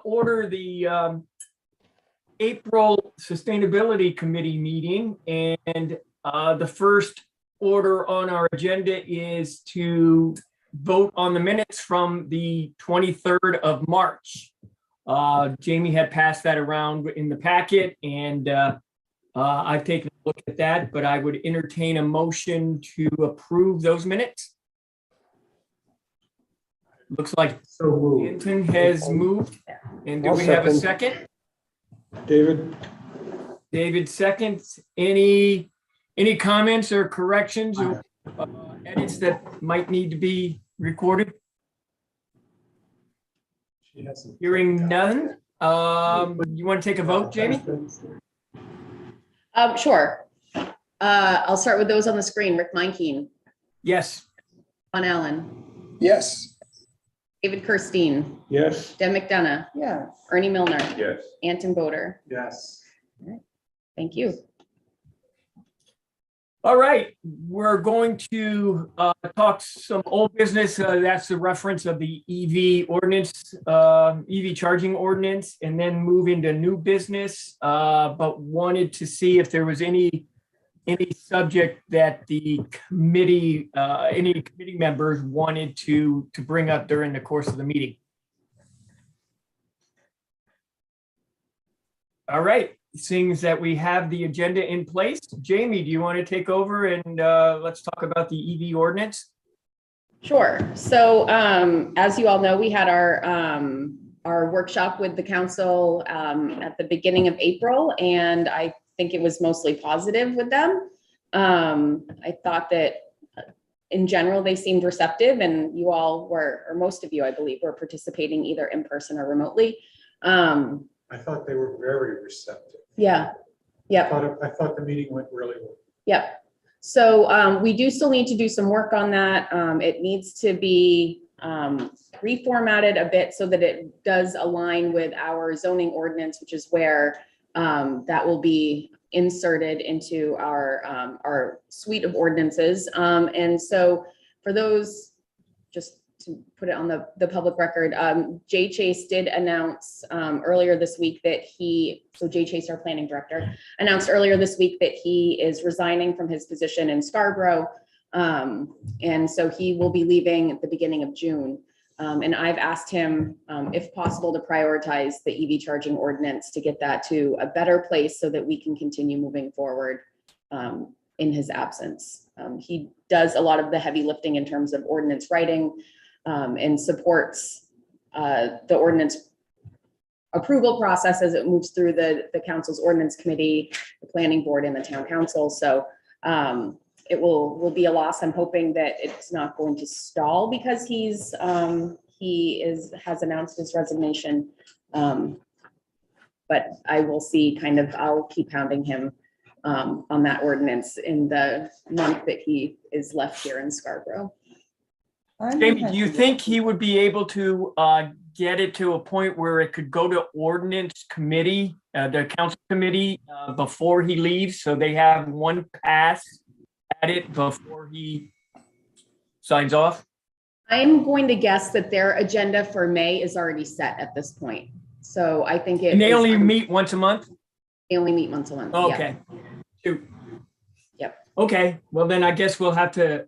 order the April Sustainability Committee meeting, and the first order on our agenda is to vote on the minutes from the 23rd of March. Jamie had passed that around in the packet, and I've taken a look at that, but I would entertain a motion to approve those minutes. Looks like So moved. Anton has moved. And do I'll we have a second. second? David? David seconds. Any comments or corrections or edits that might need to be recorded? Hearing none. You want to take a vote, Jamie? Sure. I'll start with those on the screen. Rick Meinking, Yes. John Allen, Yes. David Kirstein, Yes. Deb McDonough, Yeah. Ernie Milner, Yes. Anton Boder. Yes. Thank you. All right, we're going to talk some old business. That's the reference of the EV ordinance, EV charging ordinance, and then move into new business. But wanted to see if there was any subject that the committee, any committee members wanted to bring up during the course of the meeting. All right. Seeing as that we have the agenda in place, Jamie, do you want to take over and let's talk about the EV ordinance? Sure. So as you all know, we had our workshop with the council at the beginning of April, and I think it was mostly positive with them. I thought that in general, they seemed receptive, and you all were, or most of you, I believe, were participating either in person or remotely. I thought they were very receptive. Yeah. Yep. I thought the meeting went really well. Yep. So we do still need to do some work on that. It needs to be reformatted a bit so that it does align with our zoning ordinance, which is where that will be inserted into our suite of ordinances. And so for those, just to put it on the public record, Jay Chase did announce earlier this week that Jay Chase, our planning director, announced earlier this week that he is resigning from his position in Scarborough. And so he will be leaving at the beginning of June. And I've asked him, if possible, to prioritize the EV charging ordinance to get that to a better place so that we can continue moving forward in his absence. He does a lot of the heavy lifting in terms of ordinance writing, and supports the ordinance approval process as it moves through the council's ordinance committee, the planning board, and the town council. So it will be a loss. I'm hoping that it's not going to stall because he has announced his resignation. But I will see I'll keep hounding him on that ordinance in the month that he is left here in Scarborough. Jamie, do you think he would be able to get it to a point where it could go to ordinance committee, the council committee, before he leaves, so they have one pass at it before he signs off? I'm going to guess that their agenda for May is already set at this point. So I think And they only meet once a month? They only meet once a month. Okay. Shoot. Yep. Okay, well then I guess we'll have to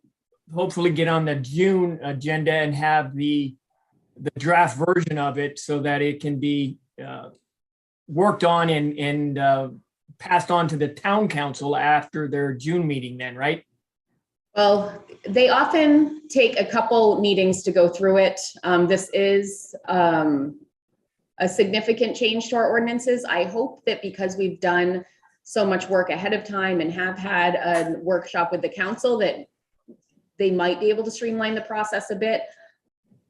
hopefully get on the June agenda and have the draft version of it so that it can be worked on and passed on to the town council after their June meeting then, right? Well, they often take a couple meetings to go through it. This is a significant change to our ordinances. I hope that because we've done so much work ahead of time and have had a workshop with the council that they might be able to streamline the process a bit,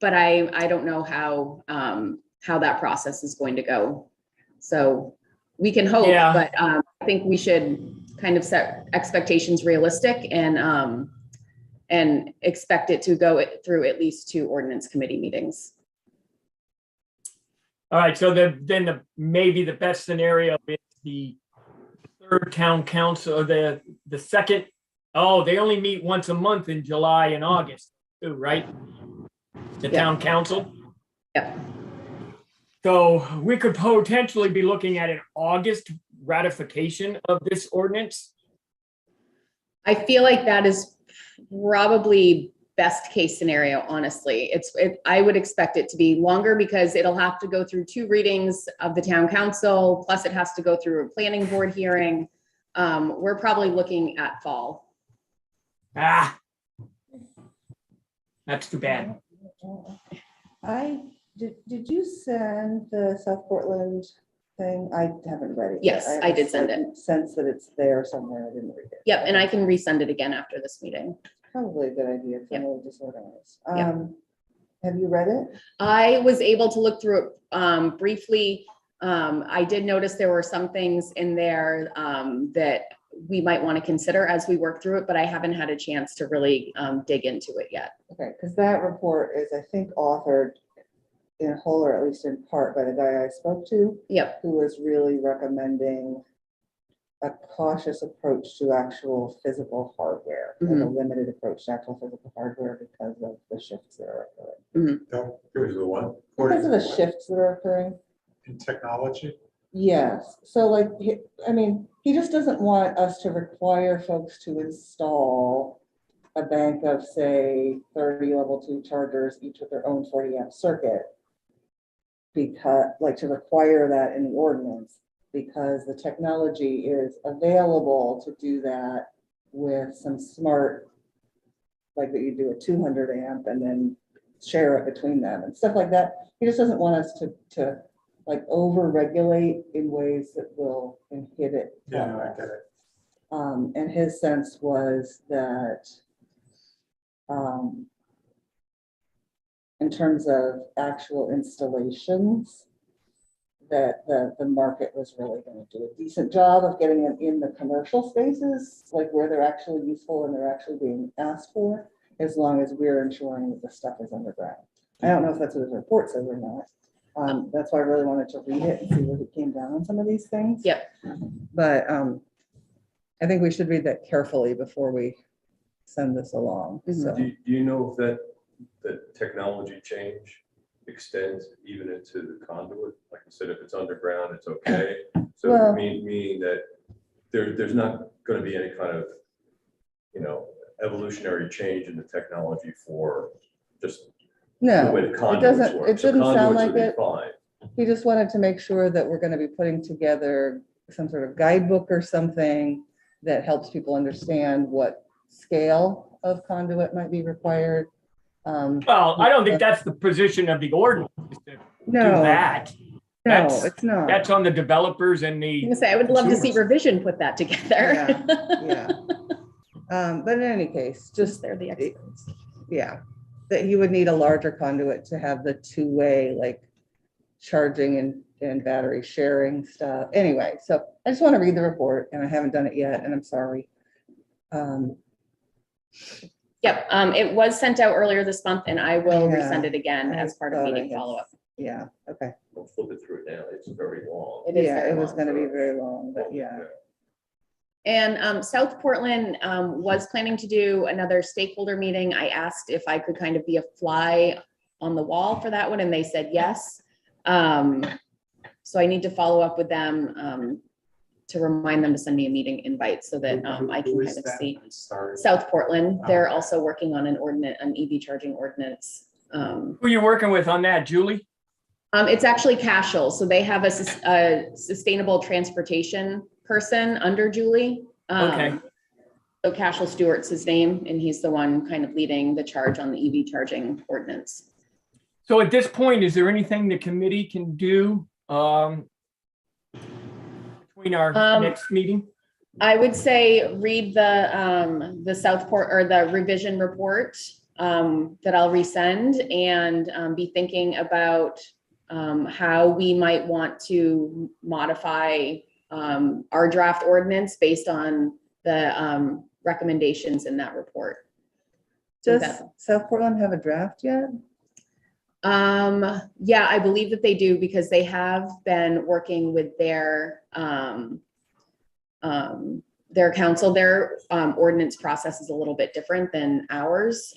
but I don't know how that process is going to go. So we can hope, Yeah. but I think we should kind of set expectations realistic and expect it to go through at least 2 ordinance committee meetings. All right, so maybe the best scenario is the third town council, or the second. Oh, they only meet once a month in July and August too, right? The town council? Yep. So we could potentially be looking at an August ratification of this ordinance. I feel like that is probably best case scenario, honestly. I would expect it to be longer because it'll have to go through 2 readings of the town council, plus it has to go through a planning board hearing. We're probably looking at fall. Ah, that's too bad. Did you send the South Portland thing? I haven't read it. Yes, yet. I have a did send it. certain sense that it's there somewhere. I didn't read it. Yep, and I can resend it again after this meeting. Probably a good idea. 'Cause I'm Yep. a little disorganized. Yep. Have you read it? I was able to look through it briefly. I did notice there were some things in there that we might want to consider as we work through it, but I haven't had a chance to really dig into it yet. Okay, because that report is, I think, authored in whole or at least in part by the guy I spoke to, Yep, who was really recommending a cautious approach to actual physical hardware, like a limited approach to actual physical hardware because of the shifts that are occurring. Don't, here's the one. Because of the shifts that are occurring. In technology, Yes, so like, he just doesn't want us to require folks to install a bank of, say, 30 level 2 chargers, each with their own 40 amp circuit. Because, like, to require that in the ordinance, because the technology is available to do that with some smart, like that you do a 200 amp and then share it between them and stuff like that. He just doesn't want us to like over-regulate in ways that will inhibit. yeah, I get it. And his sense was that in terms of actual installations, that the market was really going to do a decent job of getting them in the commercial spaces, like where they're actually useful and they're actually being asked for, as long as we're ensuring that the stuff is underground. I don't know if that's what his report says or not. That's why I really wanted to read it and see where he came down on some of these things. yep. But I think we should read that carefully before we send this along. Mhm. So, Do you know if that technology change extends even into the conduit? Like you said, if it's underground, it's okay. So Well- meaning that there's not going to be any kind of, evolutionary change in the technology for just the no, way the it conduits doesn't, work. it So didn't sound conduits like would be it. fine. He just wanted to make sure that we're going to be putting together some sort of guidebook or something that helps people understand what scale of conduit might be required. Well, I don't think that's the position of the ordinance, is to do No, that. no, That's- it's not. That's on the developers and I'm the, gonna say, I would love to see Consumers. revision put that together. Yeah. But in any case, just, They're the experts. yeah, that you would need a larger conduit to have the two-way, like, charging and battery sharing stuff. Anyway, so I just want to read the report, and I haven't done it yet, and I'm sorry. Yep, it was sent out earlier this month and I will Yeah, resend it again I as part of thought I meeting had- follow-up. Yeah, okay. We'll flip it through now. It's very long. It is Yeah, very it was long. gonna be very long, but yeah. And South Portland was planning to do another stakeholder meeting. I asked if I could kind of be a fly on the wall for that one, and they said yes. So I need to follow up with them to remind them to send me a meeting invite so that I can Who kind is of that? see. I'm sorry. South Portland, they're Okay. also working on an EV charging ordinance. who are you working with on that, Julie? It's actually Cashel, so they have a sustainable transportation person under Julie. Okay. So Cashel Stewart's his name, and he's the one kind of leading the charge on the EV charging ordinance. So at this point, is there anything the committee can do between our next meeting? I would say read the Southport or the revision report that I'll resend and be thinking about how we might want to modify our draft ordinance based on the recommendations in that report. Does Okay. South Portland have a draft yet? Yeah, I believe that they do because they have been working with their their council. Their ordinance process is a little bit different than ours.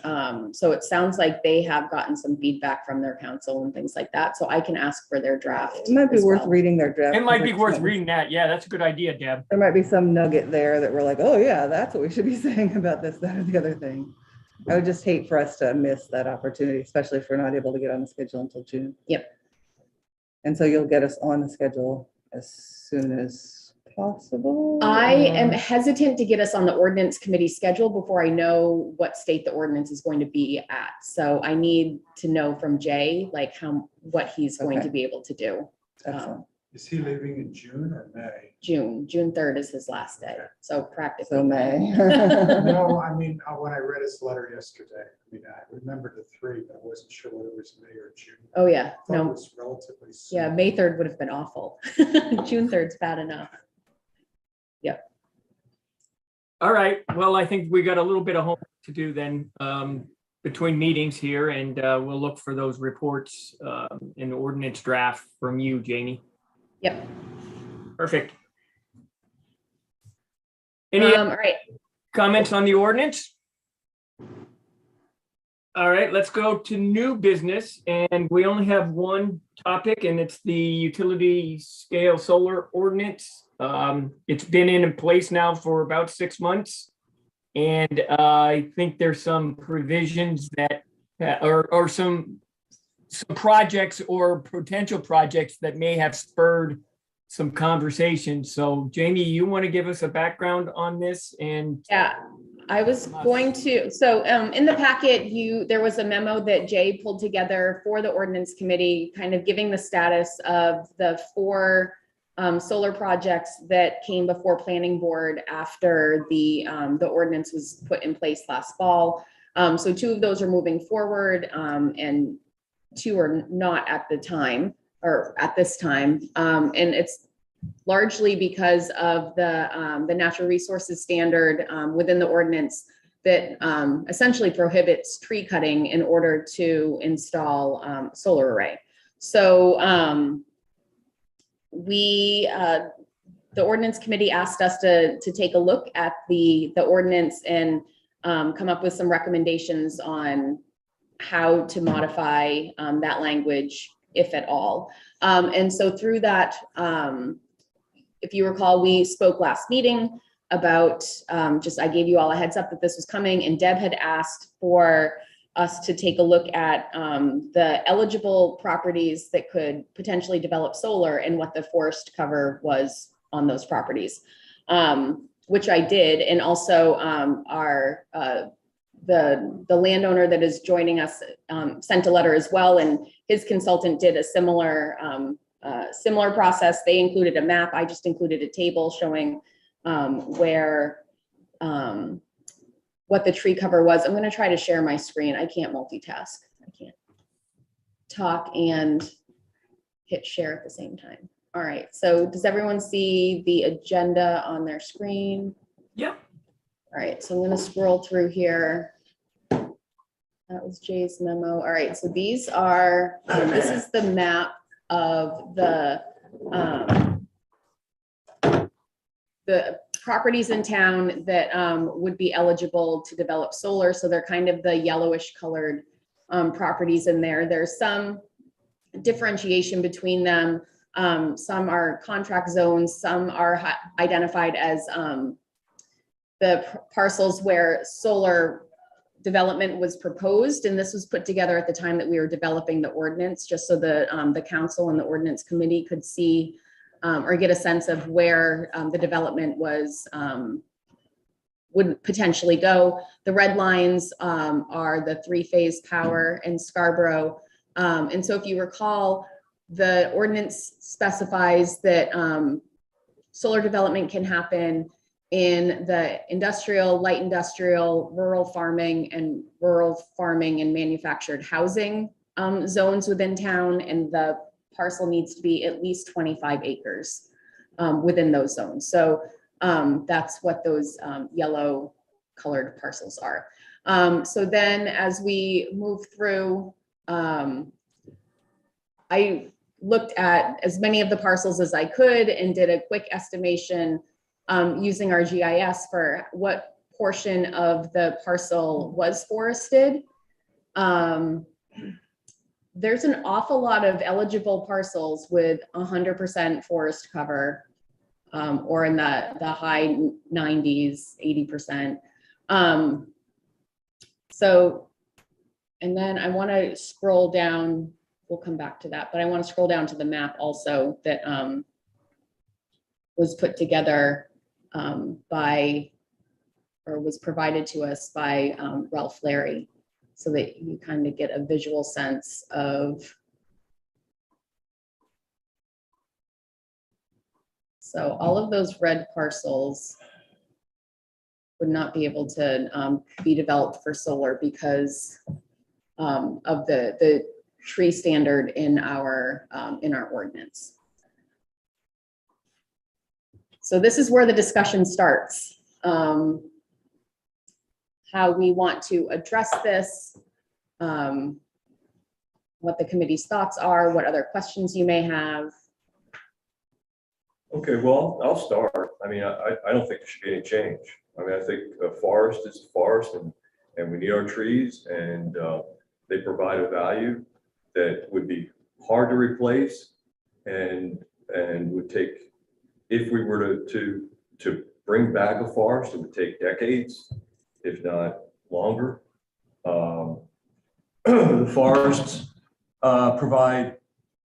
So it sounds like they have gotten some feedback from their council and things like that. So I can ask for their draft. It might be as worth well. reading their draft. It might be 'cause worth reading that. Yeah, that's a good idea, Deb. There might be some nugget there that we're like, oh yeah, that's what we should be saying about this, that, or the other thing. I would just hate for us to miss that opportunity, especially if we're not able to get on the schedule until June. Yep. And so you'll get us on the schedule as soon as possible? I am or- hesitant to get us on the ordinance committee schedule before I know what state the ordinance is going to be at. So I need to know from Jay, like what he's going Okay. to be able to do. Excellent. Is he leaving in June or May? June 3rd is his last day. So practically. So May. No, I mean, when I read his letter yesterday, I mean, I remembered the 3, but I wasn't sure whether it was May or June. Oh, yeah. I thought it No, was relatively soon. yeah, May 3rd would have been awful. June 3rd's bad enough. All right, well, I think we got a little bit of homework to do then between meetings here, and we'll look for those reports in the ordinance draft from you, Jamie. Yep. Perfect. Any All right. comments on the ordinance? All right, let's go to new business, and we only have one topic, and it's the utility scale solar ordinance. It's been in place now for about 6 months. And I think there's some provisions that, or some projects or potential projects that may have spurred some conversation. So Jamie, you want to give us a background on this? And Yeah, I was going to, so in the packet, there was a memo that Jay pulled together for the ordinance committee, kind of giving the status of the 4 solar projects that came before planning board after the ordinance was put in place last fall. So 2 of those are moving forward and 2 are not at the time or at this time. And it's largely because of the natural resources standard within the ordinance that essentially prohibits tree cutting in order to install solar array. So the ordinance committee asked us to take a look at the ordinance and come up with some recommendations on how to modify that language, if at all. And so through that, if you recall, we spoke last meeting about I gave you all a heads up that this was coming, and Deb had asked for us to take a look at the eligible properties that could potentially develop solar and what the forest cover was on those properties, which I did. And also the landowner that is joining us sent a letter as well, and his consultant did a similar process. They included a map. I just included a table showing where what the tree cover was. I'm going to try to share my screen. I can't multitask. I can't talk and hit share at the same time. All right. So does everyone see the agenda on their screen? Yep. All right. So I'm going to scroll through here. That was Jay's memo. All right. So these are, this is the map of the properties in town that would be eligible to develop solar. So they're kind of the yellowish colored properties in there. There's some differentiation between them. Some are contract zones, some are identified as the parcels where solar development was proposed. And this was put together at the time that we were developing the ordinance, just so the council and the ordinance committee could see or get a sense of where the development would potentially go. The red lines are the 3-phase power in Scarborough. And so if you recall, the ordinance specifies that solar development can happen in the industrial, light industrial, rural farming and manufactured housing zones within town, and the parcel needs to be at least 25 acres within those zones. So that's what those yellow colored parcels are. So then as we move through, I looked at as many of the parcels as I could and did a quick estimation using our GIS for what portion of the parcel was forested. There's an awful lot of eligible parcels with 100% forest cover, or in the high 90s, 80%. So, and then I want to scroll down, we'll come back to that, but I want to scroll down to the map also that was put together by, or was provided to us by Ralph Larry, so that you kind of get a visual sense of. So all of those red parcels would not be able to be developed for solar because of the tree standard in our ordinance. So this is where the discussion starts. How we want to address this, what the committee's thoughts are, what other questions you may have. Okay, well, I'll start. I mean, I don't think there should be any change. I mean, I think a forest is a forest, and we need our trees, and they provide a value that would be hard to replace, and would take, if we were to bring back a forest, it would take decades, if not longer. The forests provide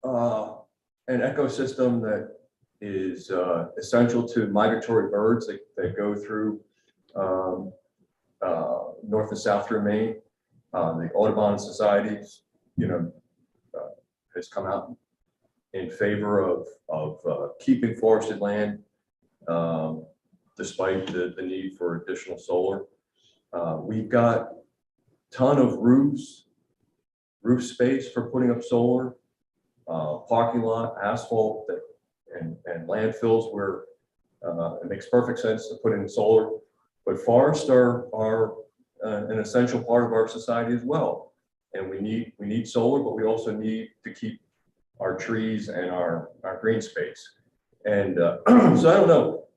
an ecosystem that is essential to migratory birds that go through north and south through Maine. The Audubon societies, has come out in favor of keeping forested land, despite the need for additional solar. We've got a ton of roof space for putting up solar, parking lot, asphalt, and landfills where it makes perfect sense to put in solar. But forests are an essential part of our society as well. And we need solar, but we also need to keep our trees and our green space. And so I don't know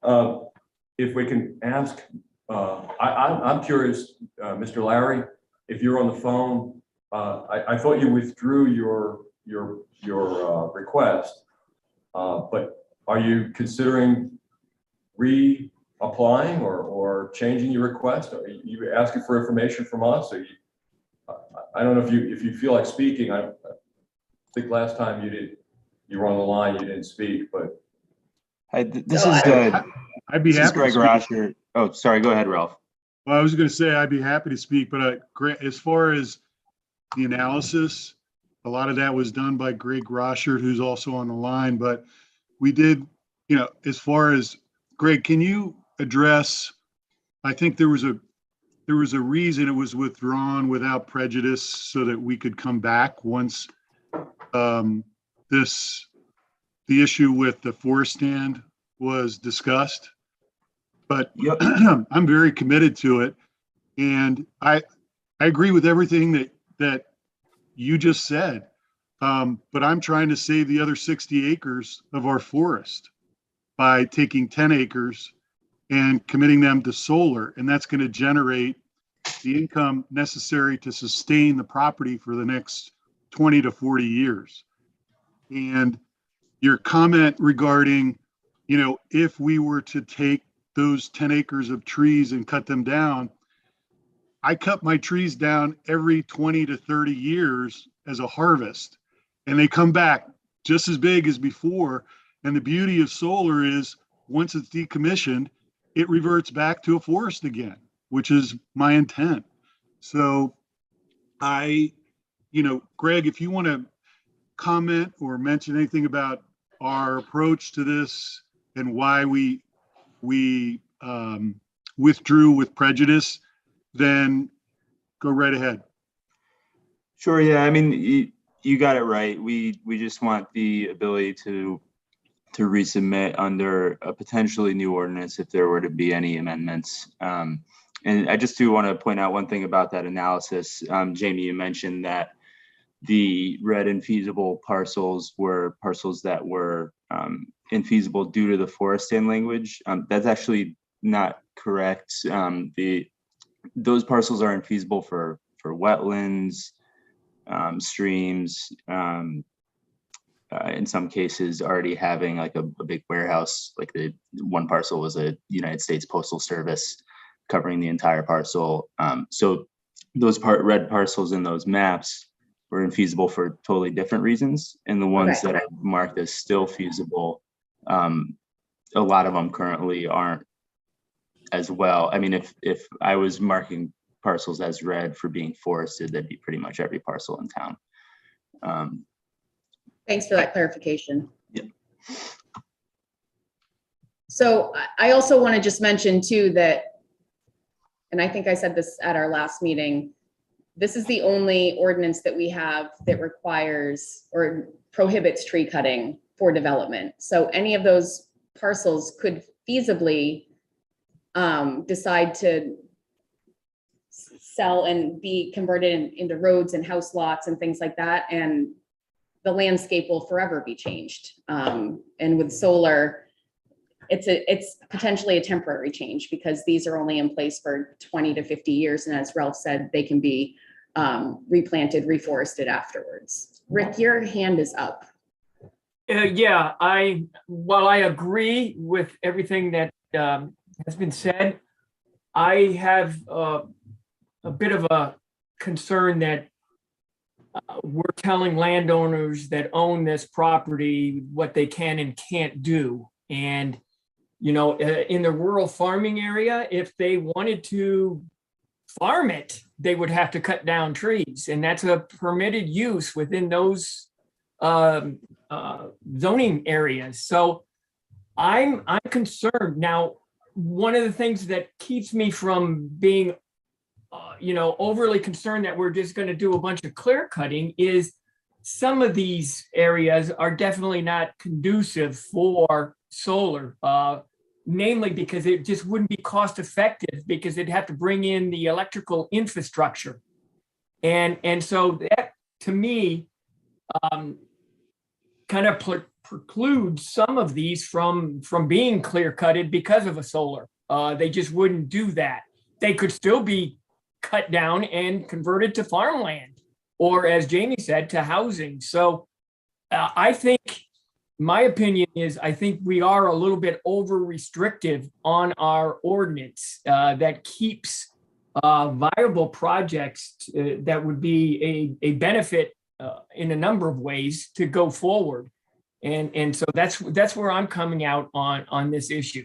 if we can ask, I'm curious, Mr. Larry, if you're on the phone, I thought you withdrew your request, but are you considering reapplying or changing your request? Are you asking for information from us? Or I don't know if you feel like speaking. I think last time you were on the line, you didn't speak, but. Hi, this I'd be is happy. Greg Rosher. Oh, sorry. Go ahead, Ralph. Well, I was going to say I'd be happy to speak, but as far as the analysis, a lot of that was done by Greg Rosher, who's also on the line. But we did, as far as Greg, can you address? I think there was a reason it was withdrawn without prejudice, so that we could come back once the issue with the forest stand was discussed. But Yep. I'm very committed to it, and I agree with everything that you just said. But I'm trying to save the other 60 acres of our forest by taking 10 acres and committing them to solar, and that's going to generate the income necessary to sustain the property for the next 20 to 40 years. And your comment regarding, if we were to take those 10 acres of trees and cut them down, I cut my trees down every 20 to 30 years as a harvest, and they come back just as big as before. And the beauty of solar is once it's decommissioned, it reverts back to a forest again, which is my intent. So Greg, if you want to comment or mention anything about our approach to this and why we withdrew with prejudice, then go right ahead. Sure. Yeah. I mean, you got it right. We just want the ability to resubmit under a potentially new ordinance if there were to be any amendments. And I just do want to point out one thing about that analysis. Jamie, you mentioned that the red infeasible parcels were parcels that were infeasible due to the forest stand language. That's actually not correct. Those parcels are infeasible for wetlands, streams, in some cases already having like a big warehouse, like the one parcel was a United States Postal Service covering the entire parcel. So those red parcels in those maps were infeasible for totally different reasons. And the ones Okay. that are marked as still feasible, a lot of them currently aren't as well. I mean, if I was marking parcels as red for being forested, that'd be pretty much every parcel in town. Thanks for that clarification. Yeah. So I also want to just mention too that, and I think I said this at our last meeting, this is the only ordinance that we have that requires or prohibits tree cutting for development. So any of those parcels could feasibly decide to sell and be converted into roads and house lots and things like that. And the landscape will forever be changed. And with solar, it's potentially a temporary change because these are only in place for 20 to 50 years. And as Ralph said, they can be replanted, reforested afterwards. Rick, your hand is up. Yeah, while I agree with everything that has been said, I have a bit of a concern that we're telling landowners that own this property what they can and can't do. And, you know, in the rural farming area, if they wanted to farm it, they would have to cut down trees. And that's a permitted use within those zoning areas. So I'm concerned. Now, one of the things that keeps me from being overly concerned that we're just going to do a bunch of clear cutting is some of these areas are definitely not conducive for solar, namely because it just wouldn't be cost effective because they'd have to bring in the electrical infrastructure. And so that, to me, kind of precludes some of these from being clear cutted because of a solar. They just wouldn't do that. They could still be cut down and converted to farmland, or as Jamie said, to housing. So I think, my opinion is, I think we are a little bit over restrictive on our ordinance that keeps viable projects that would be a benefit in a number of ways to go forward. And so that's where I'm coming out on this issue.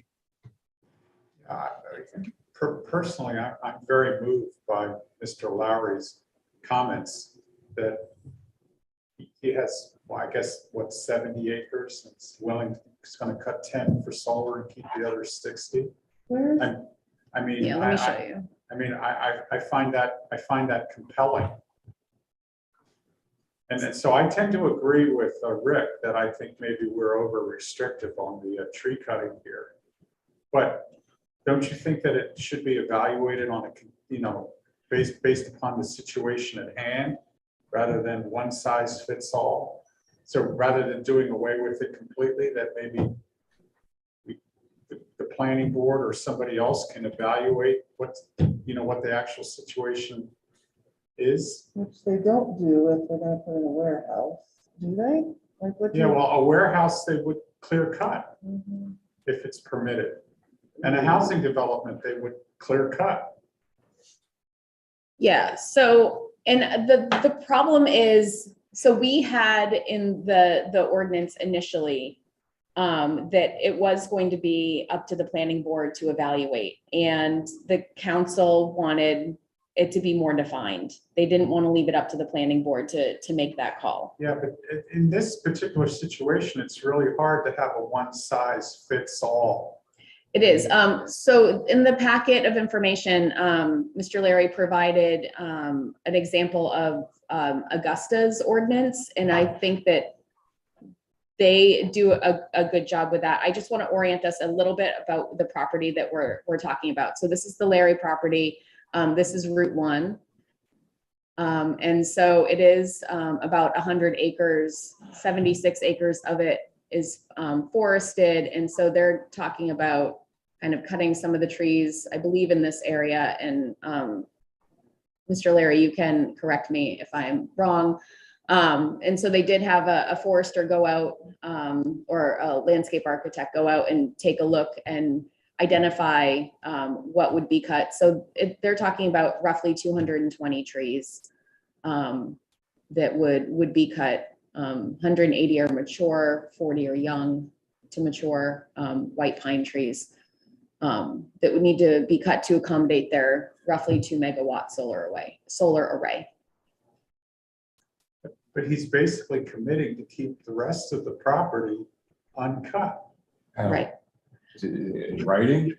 Personally, I'm very moved by Mr. Lowry's comments that he has, well, I guess, 70 acres, and he's going to cut 10 for solar and keep the other 60. Where? I mean, Yeah, let me show you. I mean, I find that compelling. And then, so I tend to agree with Rick that I think maybe we're over restrictive on the tree cutting here. But don't you think that it should be evaluated on based upon the situation at hand, rather than one size fits all? So rather than doing away with it completely, that maybe the planning board or somebody else can evaluate what the actual situation is. Which they don't do if they're gonna put in a warehouse, do they? Like what? Yeah, well, a warehouse, they would clear cut Mhm. if it's permitted. And a housing development, they would clear cut. Yeah, so, and the problem is, so we had in the ordinance initially that it was going to be up to the planning board to evaluate, and the council wanted it to be more defined. They didn't want to leave it up to the planning board to make that call. Yeah, but in this particular situation, it's really hard to have a one size fits all. It is. So in the packet of information, Mr. Larry provided an example of Augusta's ordinance, and I think that they do a good job with that. I just want to orient us a little bit about the property that we're talking about. So this is the Larry property. This is Route 1. And so it is about 100 acres, 76 acres of it is forested. And so they're talking about kind of cutting some of the trees, I believe, in this area. And Mr. Larry, you can correct me if I'm wrong. And so they did have a forester go out or a landscape architect go out and take a look and identify what would be cut. So they're talking about roughly 220 trees that would be cut. 180 are mature, 40 are young to mature white pine trees that would need to be cut to accommodate their roughly 2 megawatt solar array. But he's basically committing to keep the rest of the property uncut. Right. Is it in writing?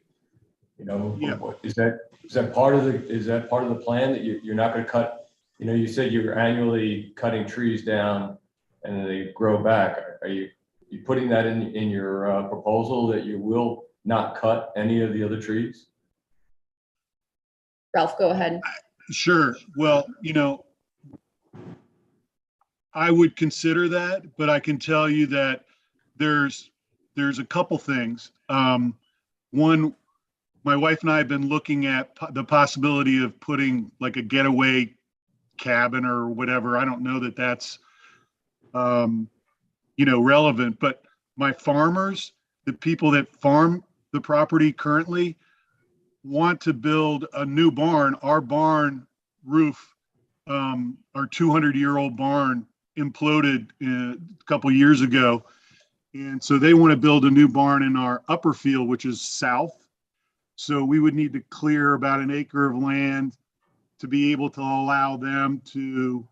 You know, Yeah. is that part of the plan that you're not gonna cut? You know, you said you're annually cutting trees down and then they grow back. Are you putting that in your proposal that you will not cut any of the other trees? Ralph, go ahead. Sure. Well, I would consider that, but I can tell you that there's a couple things. One, my wife and I have been looking at the possibility of putting like a getaway cabin or whatever. I don't know that that's, relevant, but my farmers, the people that farm the property currently, want to build a new barn. Our barn roof, our 200-year-old barn imploded a couple years ago. And so they want to build a new barn in our upper field, which is south. So we would need to clear about an acre of land to be able to allow them to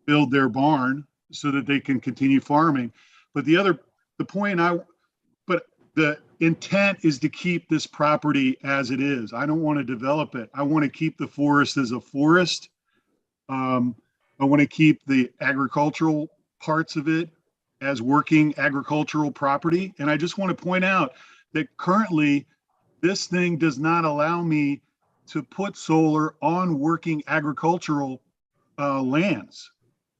build their barn so that they can continue farming. But the intent is to keep this property as it is. I don't want to develop it. I want to keep the forest as a forest. I want to keep the agricultural parts of it as working agricultural property. And I just want to point out that currently this thing does not allow me to put solar on working agricultural lands.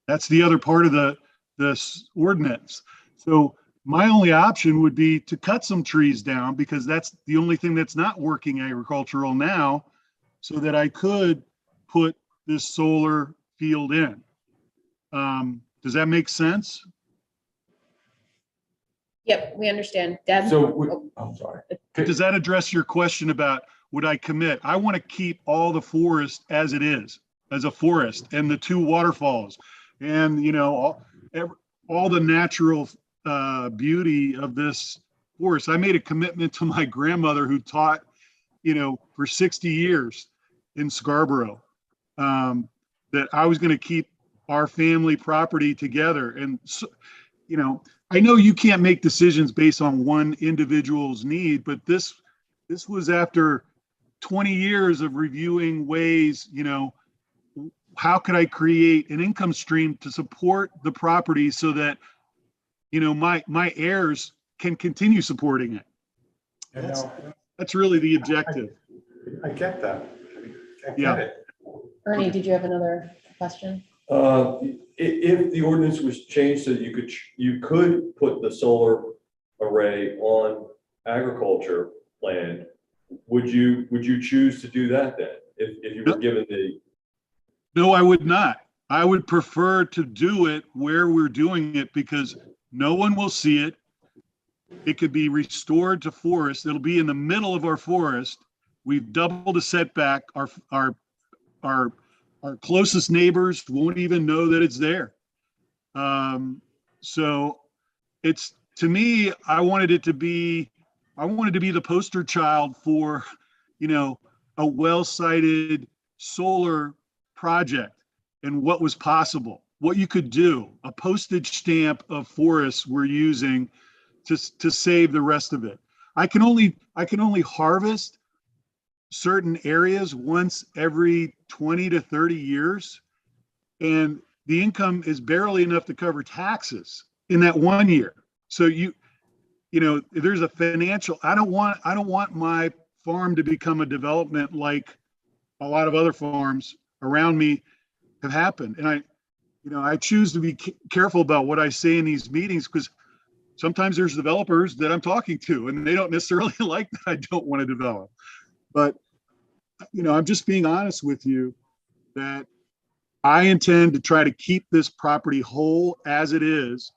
That's the other part of this ordinance. So my only option would be to cut some trees down because that's the only thing that's not working agricultural now, so that I could put this solar field in. Does that make sense? Yep, we understand. Deb? I'm sorry. Does that address your question about would I commit? I want to keep all the forest as it is, as a forest, and the 2 waterfalls, and all the natural beauty of this forest. I made a commitment to my grandmother who taught, for 60 years in Scarborough, that I was going to keep our family property together. And so, I know you can't make decisions based on one individual's need, but this was after 20 years of reviewing ways, how could I create an income stream to support the property so that, my heirs can continue supporting it. That's really the objective. I get that. I Yeah. get it. Ernie, did you have another question? If the ordinance was changed so that you could put the solar array on agriculture land, would you choose to do that then? If you were given the... No, I would not. I would prefer to do it where we're doing it because no one will see it. It could be restored to forest. It'll be in the middle of our forest. We've doubled the setback. Our closest neighbors won't even know that it's there. So it's, to me, I wanted to be the poster child for, a well-sited solar project and what was possible, what you could do, a postage stamp of forests we're using to save the rest of it. I can only harvest certain areas once every 20 to 30 years. And the income is barely enough to cover taxes in that 1 year. So there's a financial, I don't want my farm to become a development like a lot of other farms around me have happened. And I choose to be careful about what I say in these meetings because sometimes there's developers that I'm talking to and they don't necessarily like that I don't want to develop. But, I'm just being honest with you that I intend to try to keep this property whole as it is,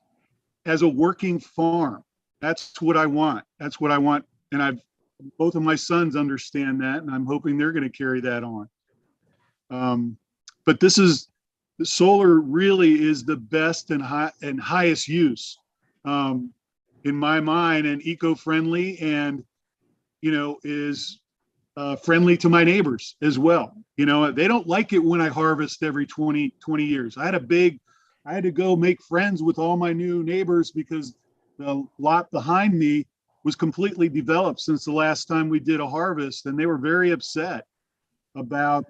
as a working farm. That's what I want. That's what I want. And both of my sons understand that, and I'm hoping they're going to carry that on. But the solar really is the best and highest use in my mind, and eco-friendly, and is friendly to my neighbors as well. They don't like it when I harvest every 20 years. I had to go make friends with all my new neighbors because the lot behind me was completely developed since the last time we did a harvest, and they were very upset about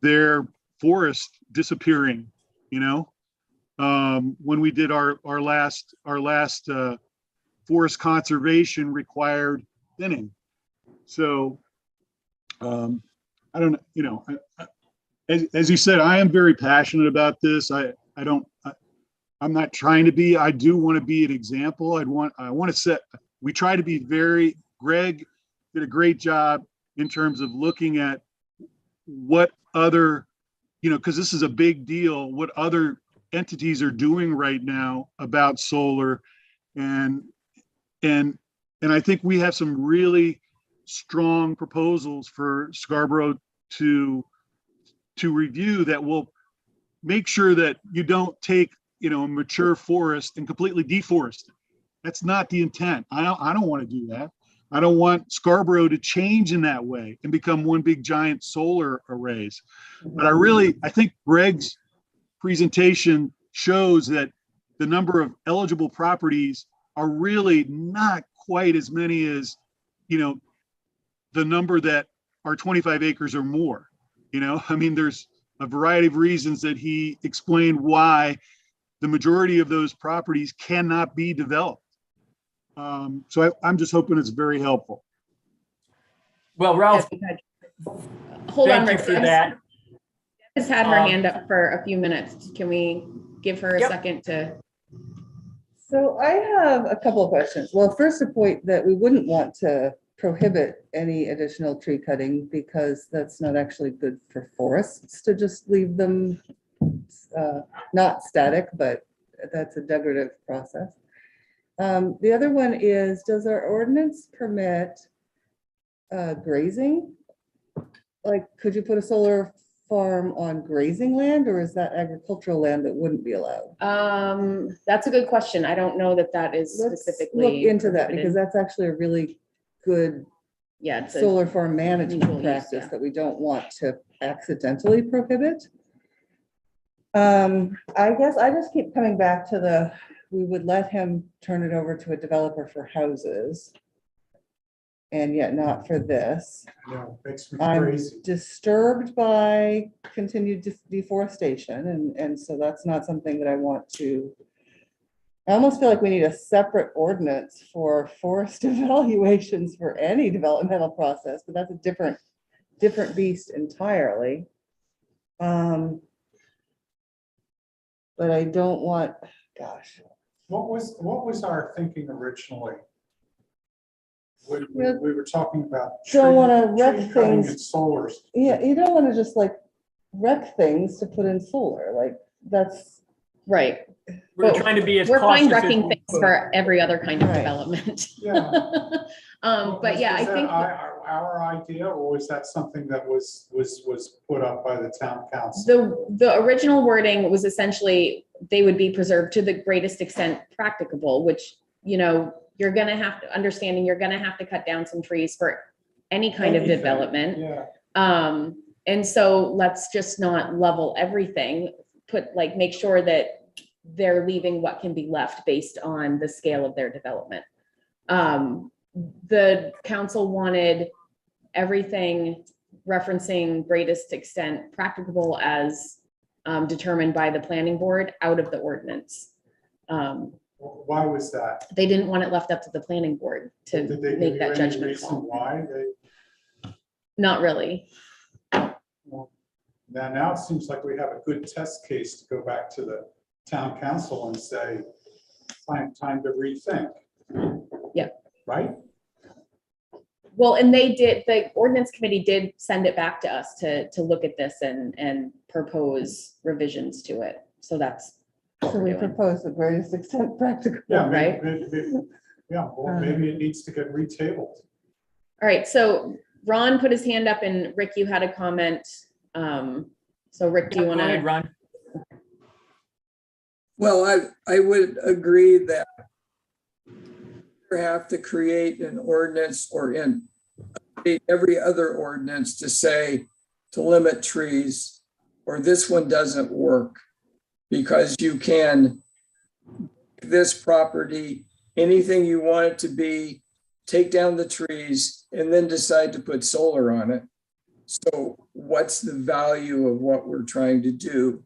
their forest disappearing. When we did our last forest conservation required thinning. So I don't know, as you said, I am very passionate about this. I'm not trying to be. I do want to be an example. We try to be Greg did a great job in terms of looking at what other, because this is a big deal, what other entities are doing right now about solar. And I think we have some really strong proposals for Scarborough to review that will make sure that you don't take a mature forest and completely deforest it. That's not the intent. I don't want to do that. I don't want Scarborough to change in that way and become one big giant solar arrays. But I think Greg's presentation shows that the number of eligible properties are really not quite as many as, the number that are 25 acres or more. There's a variety of reasons that he explained why the majority of those properties cannot be developed. So I'm just hoping it's very helpful. Well, Ralph, Hold on, thank you Rick. for that. Has had her hand up for a few minutes. Can we give her a Yep. second to? So I have a couple of questions. Well, first, a point that we wouldn't want to prohibit any additional tree cutting because that's not actually good for forests to just leave them not static, but that's a decorative process. The other one is, does our ordinance permit grazing? Like, could you put a solar farm on grazing land, or is that agricultural land that wouldn't be allowed? That's a good question. I don't know that is Let's specifically. look into that, because prohibited. that's actually a really good Yeah, it's a, solar farm management mutual use, practice yeah. that we don't want to accidentally prohibit. I guess I just keep coming back to we would let him turn it over to a developer for houses. And yet not for this. Makes me I'm crazy. disturbed by continued deforestation, and so that's not something that I want to. I almost feel like we need a separate ordinance for forest evaluations for any developmental process, but that's a different beast entirely. But I don't want, gosh. What was our thinking originally? When Yeah. we were talking about. Don't wanna tree wreck cutting things. and solars. Yeah, you don't want to just like wreck things to put in solar, like that's. right. We're But trying to be as We're fine cautious as wrecking we things could. for every other kind of Right. development. Yeah. But yeah, I Was that think. Our idea, or was that something that was put up by the town council? The original wording was essentially, they would be preserved to the greatest extent practicable, which, you're gonna have to, understanding you're gonna have to cut down some trees for any kind of Anything, development. Yeah. And so let's just not level everything, make sure that they're leaving what can be left based on the scale of their development. The council wanted everything referencing greatest extent practicable as determined by the planning board out of the ordinance. Why was that? They didn't want it left up to the planning board to Did they give make you that any judgment reason call. why? Not really. Now it seems like we have a good test case to go back to the town council and say, time to rethink. Yeah. Right? Well, and the ordinance committee did send it back to us to look at this and propose revisions to it. So that's what So we're we doing. propose the greatest extent practical. Yeah, Right. Maybe it needs to get retabled. All right, so Ron put his hand up and Rick, you had a comment. So Rick, do you want Go ahead, to? Ron. Well, I would agree that you have to create an ordinance or in every other ordinance to say to limit trees, or this one doesn't work because you can this property, anything you want it to be, take down the trees and then decide to put solar on it. So what's the value of what we're trying to do?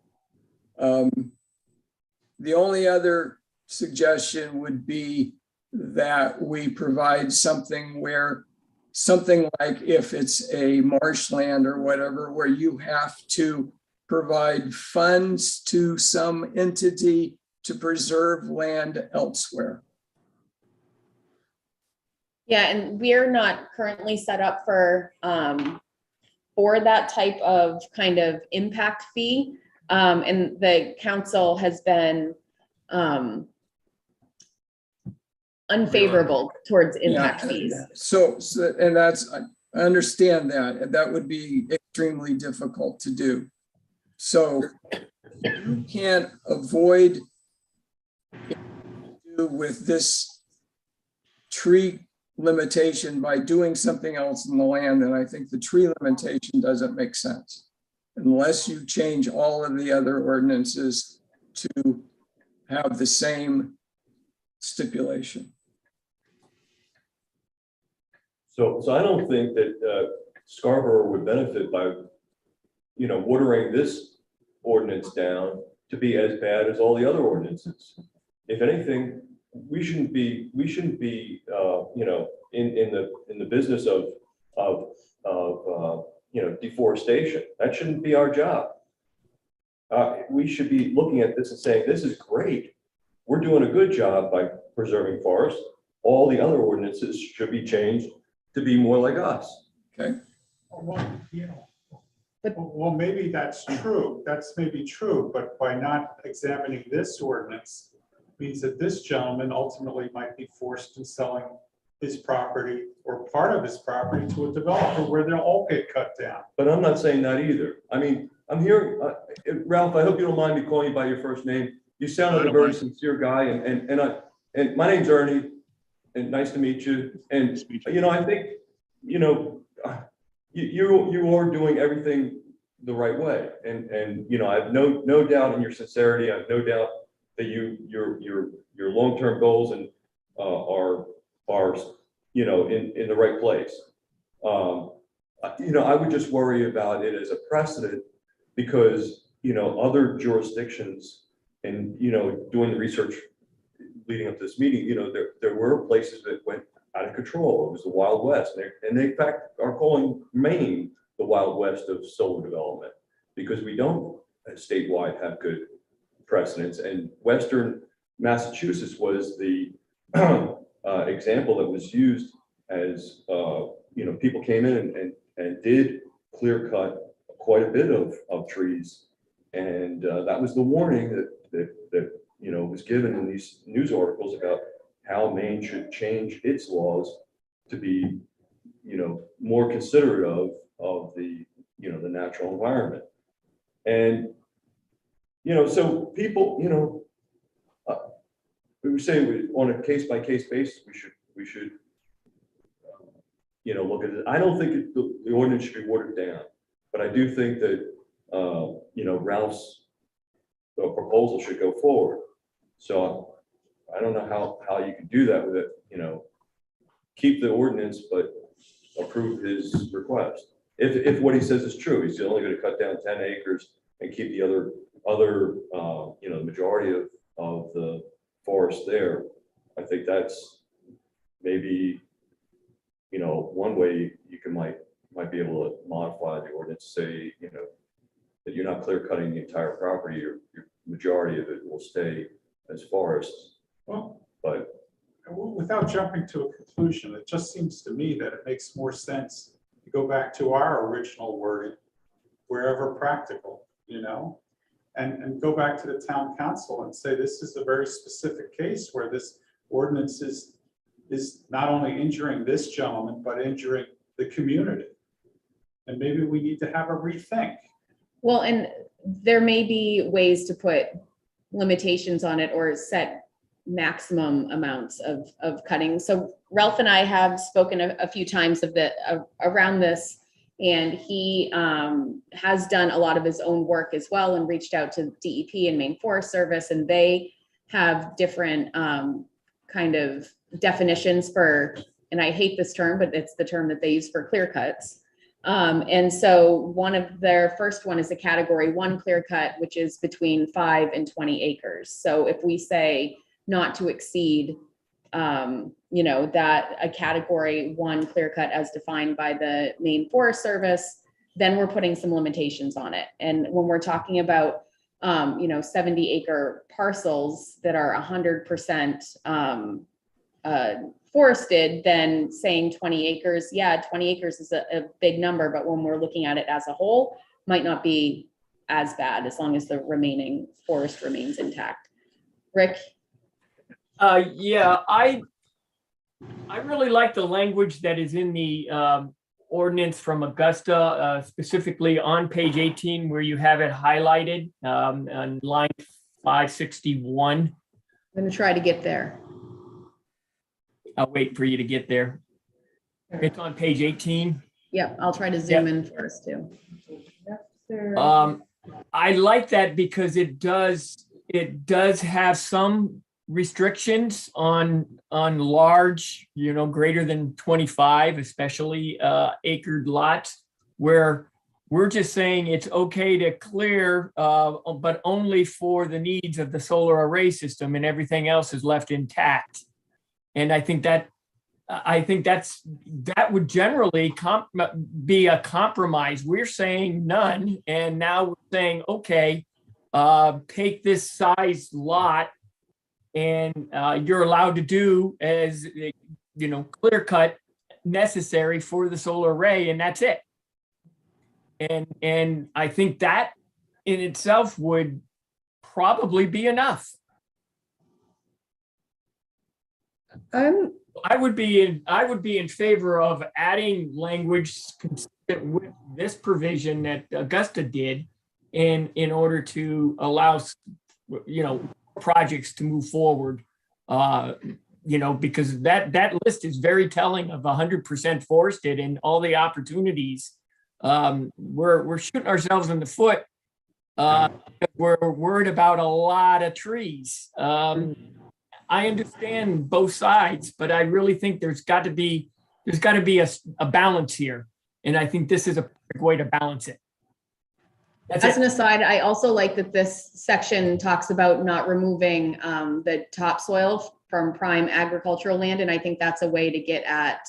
The only other suggestion would be that we provide something like if it's a marshland or whatever, where you have to provide funds to some entity to preserve land elsewhere. Yeah, and we're not currently set up for that type of kind of impact fee. And the council has been unfavorable towards impact Yeah, fees. So, and that's, I understand that, and that would be extremely difficult to do. So you can't avoid with this tree limitation by doing something else in the land, and I think the tree limitation doesn't make sense unless you change all of the other ordinances to have the same stipulation. So I don't think that Scarborough would benefit by, watering this ordinance down to be as bad as all the other ordinances. If anything, we shouldn't be, in the business of deforestation. That shouldn't be our job. We should be looking at this and saying, this is great. We're doing a good job by preserving forests. All the other ordinances should be changed to be more like us. Okay. Well, maybe that's true. That's maybe true, but by not examining this ordinance means that this gentleman ultimately might be forced in selling his property or part of his property to a developer where they'll all get cut down. But I'm not saying that either. I mean, I'm hearing, Ralph, I hope you don't mind me calling you by your first name. You sound like a very sincere guy, and my name's Ernie, and nice to meet you. And, I think, you are doing everything the right way. And I have no doubt in your sincerity. I have no doubt that your long-term goals and are in the right place. I would just worry about it as a precedent because, other jurisdictions and, doing the research leading up to this meeting, there were places that went out of control. It was the Wild West. And they, in fact, are calling Maine the Wild West of solar development because we don't statewide have good precedents. And Western Massachusetts was the example that was used as, people came in and did clear cut quite a bit of trees. And that was the warning that was given in these news articles about how Maine should change its laws to be, more considerate of the, the natural environment. And, so people, we were saying on a case-by-case basis, we should, look at it. I don't think the ordinance should be watered down, but I do think that, Ralph's proposal should go forward. So I don't know how you can do that with it, keep the ordinance, but approve his request. If what he says is true, he's only going to cut down 10 acres and keep the other, the majority of the forest there. I think that's maybe, one way you might be able to modify the ordinance, say, that you're not clear cutting the entire property, your majority of it will stay as forest. Well, But without jumping to a conclusion, it just seems to me that it makes more sense to go back to our original wording wherever practical, and go back to the town council and say, this is a very specific case where this ordinance is not only injuring this gentleman, but injuring the community. And maybe we need to have a rethink. Well, and there may be ways to put limitations on it or set maximum amounts of cutting. So Ralph and I have spoken a few times around this, and he has done a lot of his own work as well and reached out to DEP and Maine Forest Service, and they have different kind of definitions for, and I hate this term, but it's the term that they use for clear cuts. And so one of their first one is a category 1 clear cut, which is between 5 and 20 acres. So if we say not to exceed, that a category 1 clear cut as defined by the Maine Forest Service, then we're putting some limitations on it. And when we're talking about, 70-acre parcels that are 100% forested, then saying 20 acres, 20 acres is a big number, but when we're looking at it as a whole, might not be as bad as long as the remaining forest remains intact. Rick? Yeah, I really like the language that is in the ordinance from Augusta, specifically on page 18, where you have it highlighted on line 561. I'm going to try to get there. I'll wait for you to get there. It's on page 18. Yep, I'll try to zoom in for us too. I like that because it does have some restrictions on large, greater than 25, especially acred lots, where we're just saying it's okay to clear, but only for the needs of the solar array system, and everything else is left intact. And I think that would generally be a compromise. We're saying none, and now we're saying, okay, take this size lot, and you're allowed to do as clear cut necessary for the solar array, and that's it. And I think that in itself would probably be enough. I would be in favor of adding language consistent with this provision that Augusta did in order to allow, projects to move forward, because that list is very telling of 100% forested and all the opportunities. We're shooting ourselves in the foot. We're worried about a lot of trees. I understand both sides, but I really think there's got to be a balance here. And I think this is a perfect way to balance it. As an aside, I also like that this section talks about not removing the topsoil from prime agricultural land. And I think that's a way to get at,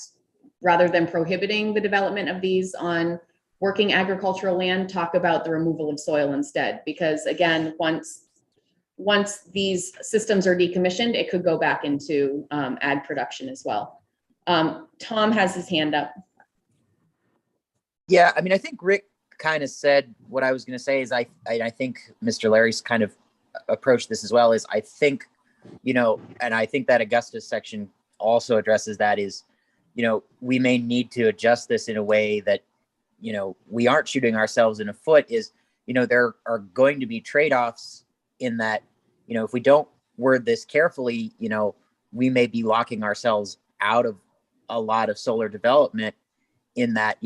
rather than prohibiting the development of these on working agricultural land, talk about the removal of soil instead. Because again, once these systems are decommissioned, it could go back into ag production as well. Tom has his hand up. Yeah, I mean, I think Rick kind of said what I was going to say is I think Mr. Larry's kind of approached this as well, is I think, and I think that Augusta's section also addresses that is, we may need to adjust this in a way that, we aren't shooting ourselves in the foot, is, there are going to be trade-offs in that, if we don't word this carefully, we may be locking ourselves out of a lot of solar development in that,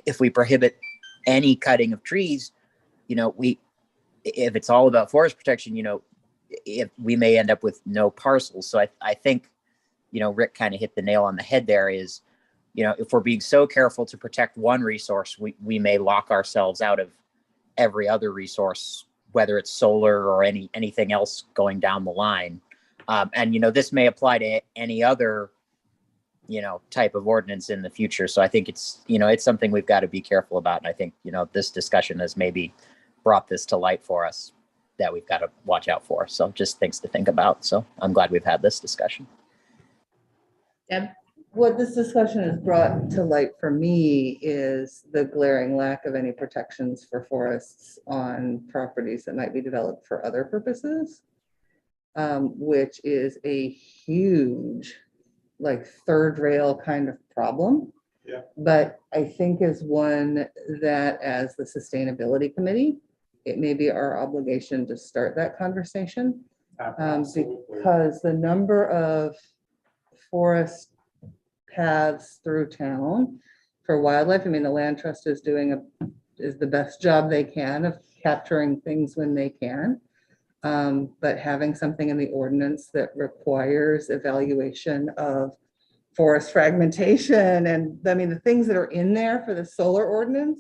if we prohibit any cutting of trees, if it's all about forest protection, if we may end up with no parcels. So I think, Rick kind of hit the nail on the head there is, if we're being so careful to protect one resource, we may lock ourselves out of every other resource, whether it's solar or anything else going down the line. And, this may apply to any other, type of ordinance in the future. So I think it's something we've got to be careful about. And I think, this discussion has maybe brought this to light for us that we've got to watch out for. So just things to think about. So I'm glad we've had this discussion. Deb? What this discussion has brought to light for me is the glaring lack of any protections for forests on properties that might be developed for other purposes, which is a huge, like, third rail kind of problem. Yeah. But I think is one that, as the Sustainability Committee, it may be our obligation to start that conversation. Absolutely. Because the number of forest paths through town for wildlife, I mean, the Land Trust is doing is the best job they can of capturing things when they can. But having something in the ordinance that requires evaluation of forest fragmentation, and I mean, the things that are in there for the solar ordinance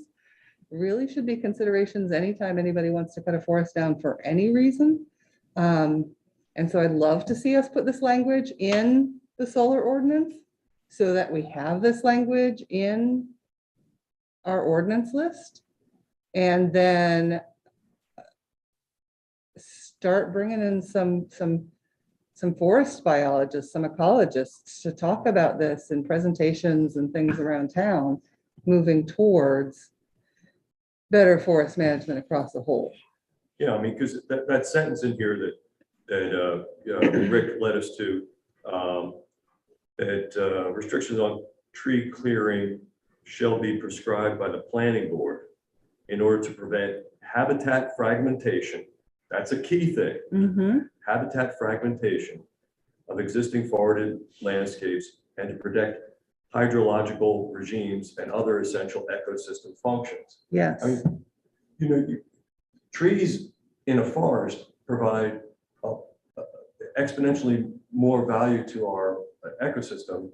really should be considerations anytime anybody wants to cut a forest down for any reason. And so I'd love to see us put this language in the solar ordinance so that we have this language in our ordinance list. And then start bringing in some forest biologists, some ecologists to talk about this in presentations and things around town, moving towards better forest management across the whole. Yeah, I mean, because that sentence in here that Rick led us to, that restrictions on tree clearing shall be prescribed by the planning board in order to prevent habitat fragmentation. That's a key thing. Mm-hmm. Habitat fragmentation of existing forested landscapes and to protect hydrological regimes and other essential ecosystem functions. Yes. I mean, trees in a forest provide exponentially more value to our ecosystems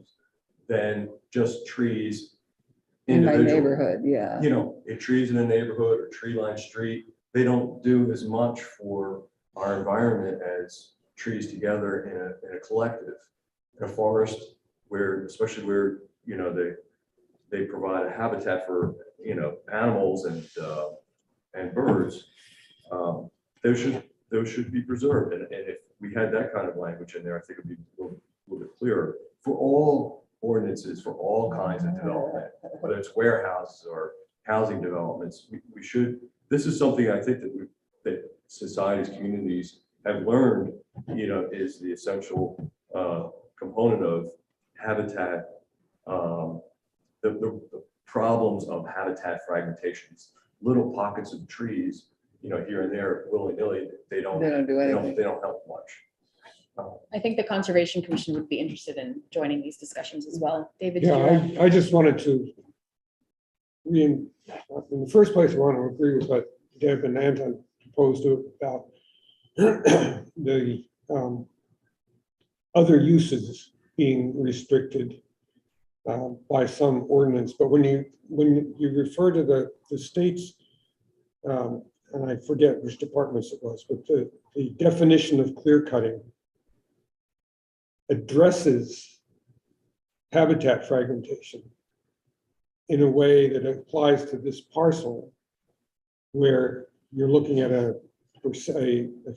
than just trees In my individually. neighborhood, yeah. Trees in a neighborhood or tree-lined street, they don't do as much for our environment as trees together in a collective. In a forest, especially where they provide a habitat for animals and birds, those should be preserved. And if we had that kind of language in there, I think it'd be a little bit clearer for all ordinances, for all kinds of development, whether it's warehouses or housing developments. We should. This is something I think that societies, communities have learned, is the essential component of habitat. The problems of habitat fragmentations, little pockets of trees, here and there, willy-nilly, they don't do anything. they don't help much. I think the Conservation Commission would be interested in joining these discussions as well. David? Yeah, I just wanted to, in the first place, I want to agree with what Deb and Anton proposed about the other uses being restricted by some ordinance. But when you refer to the state's, and I forget which departments it was, but the definition of clear cutting addresses habitat fragmentation in a way that applies to this parcel, where you're looking at a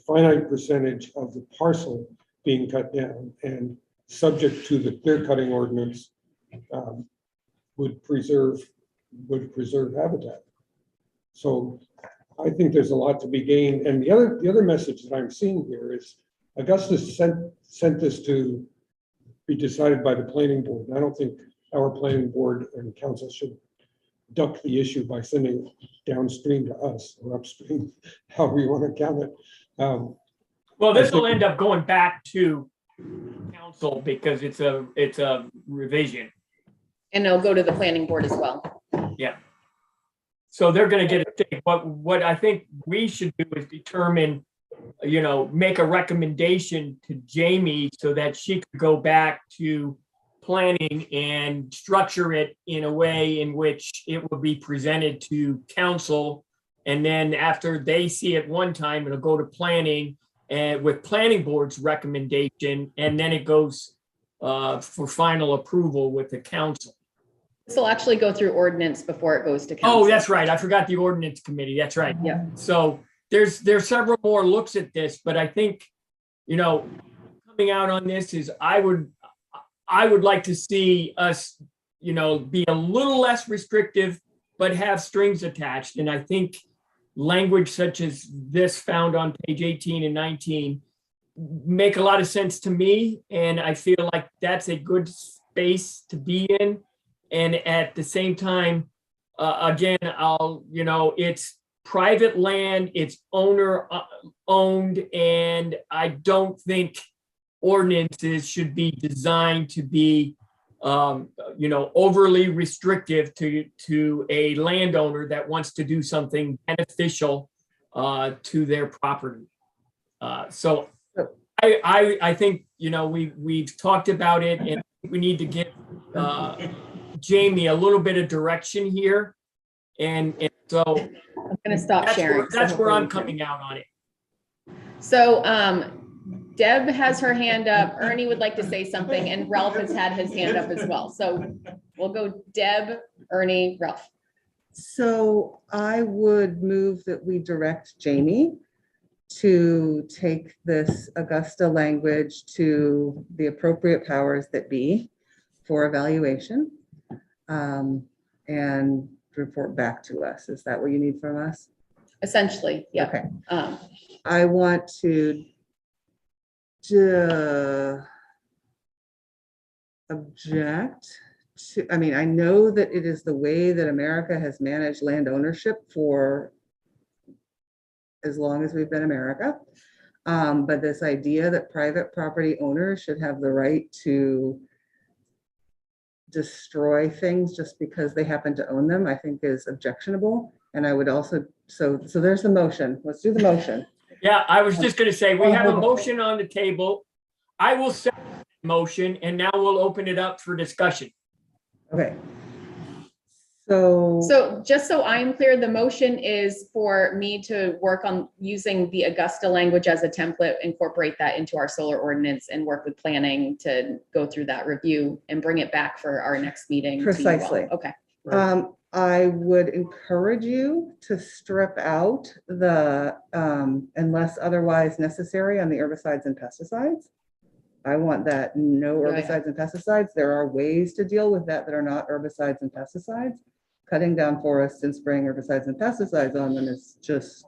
finite percentage of the parcel being cut down, and subject to the clear cutting ordinance would preserve habitat. So I think there's a lot to be gained. And the other message that I'm seeing here is Augustus sent this to be decided by the planning board. And I don't think our planning board and council should duck the issue by sending it downstream to us, or upstream, however you want to count it. Well, this will end up going back to council because it's a revision. And it'll go to the planning board as well. Yeah. So they're going to get a thing. But what I think we should do is determine, make a recommendation to Jamie so that she could go back to planning and structure it in a way in which it will be presented to council. And then after they see it one time, it'll go to planning and with planning board's recommendation, and then it goes for final approval with the council. This will actually go through ordinance before it goes to council. Oh, that's right. I forgot the ordinance committee. That's right. Yeah. So there's several more looks at this, but I think, you know, coming out on this is I would like to see us, you know, be a little less restrictive, but have strings attached. And I think language such as this found on page 18 and 19 make a lot of sense to me. And I feel like that's a good space to be in. And at the same time, again, it's private land, it's owner owned, and I don't think ordinances should be designed to be, overly restrictive to a landowner that wants to do something beneficial to their property. So I think, we've talked about it, and we need to give Jamie a little bit of direction here. And so I'm going to stop sharing. That's where I'm coming out on it. So Deb has her hand up. Ernie would like to say something, and Ralph has had his hand up as well. So we'll go Deb, Ernie, Ralph. So I would move that we direct Jamie to take this Augusta language to the appropriate powers that be for evaluation, and report back to us. Is that what you need from us? Essentially, yeah. Okay. I want to object to, I know that it is the way that America has managed land ownership for as long as we've been America. But this idea that private property owners should have the right to destroy things just because they happen to own them, I think is objectionable. And I would also, so there's the motion. Let's do the motion. Yeah, I was just going to say, we have a motion on the table. I will second the motion, and now we'll open it up for discussion. Okay. So just so I'm clear, the motion is for me to work on using the Augusta language as a template, incorporate that into our solar ordinance, and work with planning to go through that review and bring it back for our next meeting. Precisely. Okay. I would encourage you to strip out the unless otherwise necessary on the herbicides and pesticides. I want that no herbicides and pesticides. There are ways to deal with that are not herbicides and pesticides. Cutting down forests and spraying herbicides and pesticides on them is just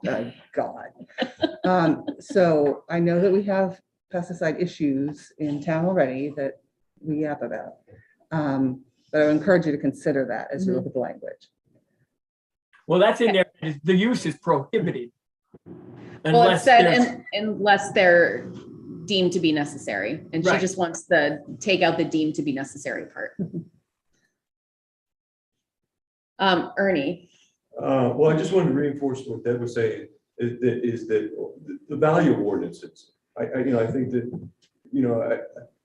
God. So I know that we have pesticide issues in town already that we yap about. But I would encourage you to consider that as you look at the language. Well, that's in there. The use is prohibited. Well, it said unless they're deemed to be necessary, and she just wants to take out the deemed to be necessary part. Ernie. Well, I just wanted to reinforce what Deb was saying, is that the value of ordinances. I think that,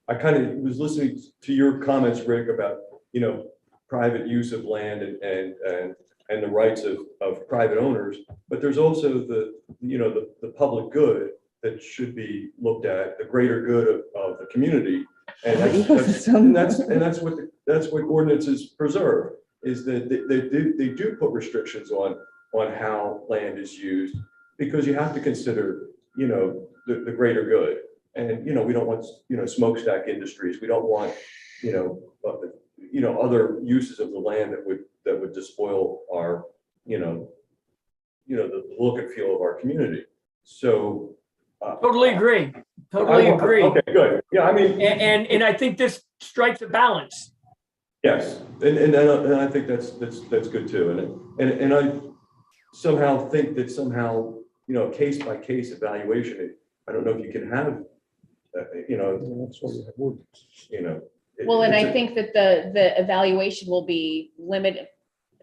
I kind of was listening to your comments, Rick, about, private use of land and the rights of private owners, but there's also the public good that should be looked at, the greater good of the community. And that's what ordinances preserve, is that they do put restrictions on how land is used, because you have to consider, the greater good. And, we don't want, smokestack industries. We don't want, other uses of the land that would despoil our, the look and feel of our community. So. Totally agree. Totally agree. Okay, good. Yeah, and I think this strikes a balance. Yes, and I think that's good too. And I somehow think that case by case evaluation. I don't know if you can have, Well, and I think that the evaluation will be limited,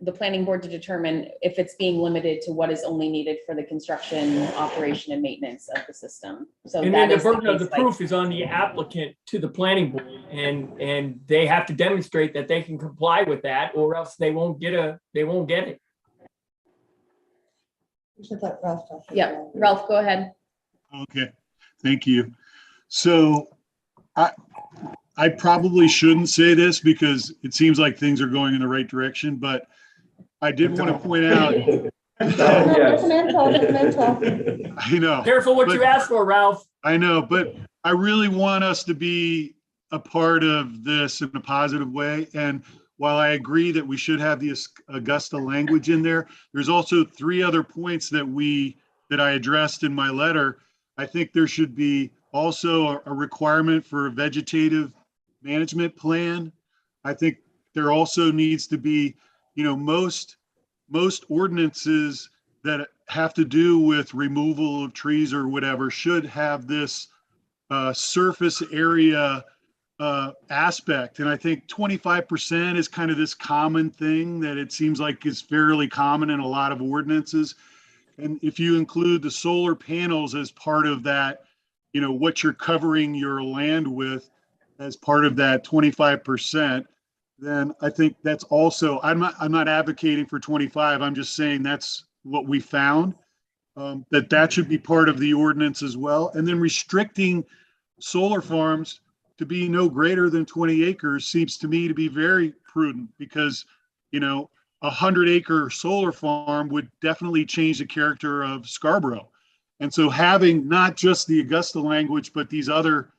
the planning board to determine if it's being limited to what is only needed for the construction, operation, and maintenance of the system. So and then the burden of the proof is on the applicant to the planning board, and they have to demonstrate that they can comply with that, or else they won't get it. You should let Ralph talk. Yeah, Ralph, go ahead. Okay, thank you. So I probably shouldn't say this because it seems like things are going in the right direction, but I did want to point out, Yes. I know. Careful what you But- ask for, Ralph. I know, but I really want us to be a part of this in a positive way. And while I agree that we should have the Augusta language in there, there's also 3 other points that I addressed in my letter. I think there should be also a requirement for a vegetative management plan. I think there also needs to be, most ordinances that have to do with removal of trees or whatever should have this surface area aspect. And I think 25% is kind of this common thing that it seems like is fairly common in a lot of ordinances. And if you include the solar panels as part of that, what you're covering your land with as part of that 25%, then I think that's also, I'm not advocating for 25. I'm just saying that's what we found, that should be part of the ordinance as well. And then restricting solar farms to be no greater than 20 acres seems to me to be very prudent because, a 100-acre solar farm would definitely change the character of Scarborough. And so having not just the Augusta language, but these other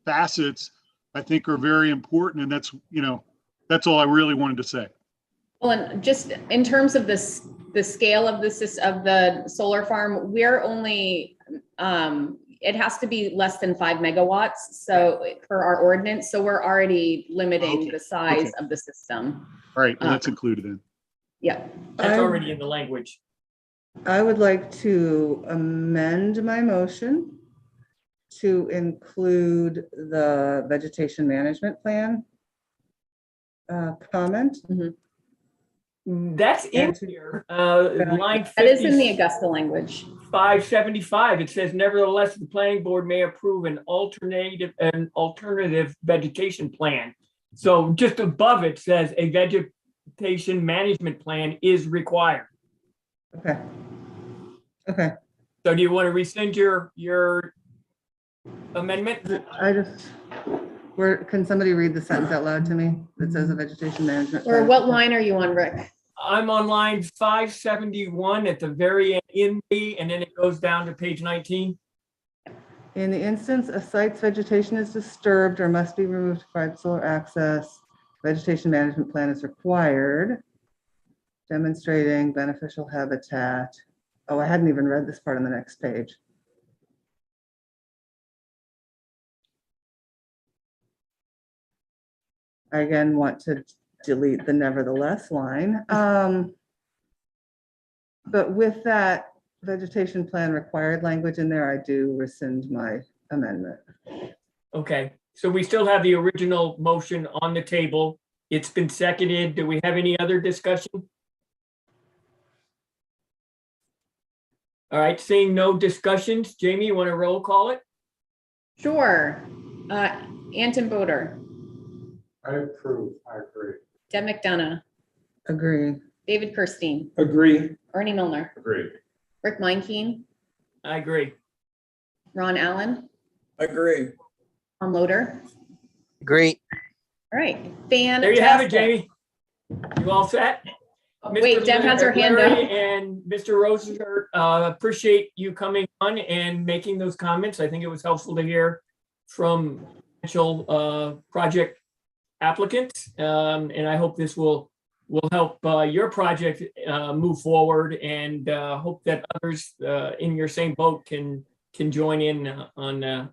facets, I think are very important. And that's all I really wanted to say. Well, and just in terms of this, the scale of the solar farm, we're only, it has to be less than 5 megawatts. So for our ordinance, so we're already limiting Okay, the size okay. of the system. All right, well, that's included in. Yeah. That's already in the language. I would like to amend my motion to include the vegetation management plan comment. That's in And to- here, line That is in the 50, Augusta language. 575. It says nevertheless, the planning board may approve an alternative vegetation plan. So just above it says a vegetation management plan is required. Okay. Okay, So do you want to rescind your amendment? can somebody read the sentence out loud to me that says a vegetation management? Or plan? what line are you on, Rick? I'm on line 571 at the very end, and then it goes down to page 19. In the instance a site's vegetation is disturbed or must be removed to provide solar access, vegetation management plan is required, demonstrating beneficial habitat. Oh, I hadn't even read this part on the next page. I again want to delete the nevertheless line. But with that vegetation plan required language in there, I do rescind my amendment. Okay, so we still have the original motion on the table. It's been seconded. Do we have any other discussion? All right, seeing no discussions, Jamie, you want to roll call it? Sure. Anton Boder, I approve, I agree. Deb McDonough, Agree. David Kirstein, Agree. Ernie Milner, Agreed. Rick Meinking, I agree. Ron Allen, Agree. Tom Loader. Agree. All right, fantastic. There you have it, Jamie. You all set? Wait, Mr. Deb has her hand Larry up. And Mr. Rosenberg, appreciate you coming on and making those comments. I think it was helpful to hear from potential project applicants. And I hope this will help your project move forward, and hope that others in your same boat can join in on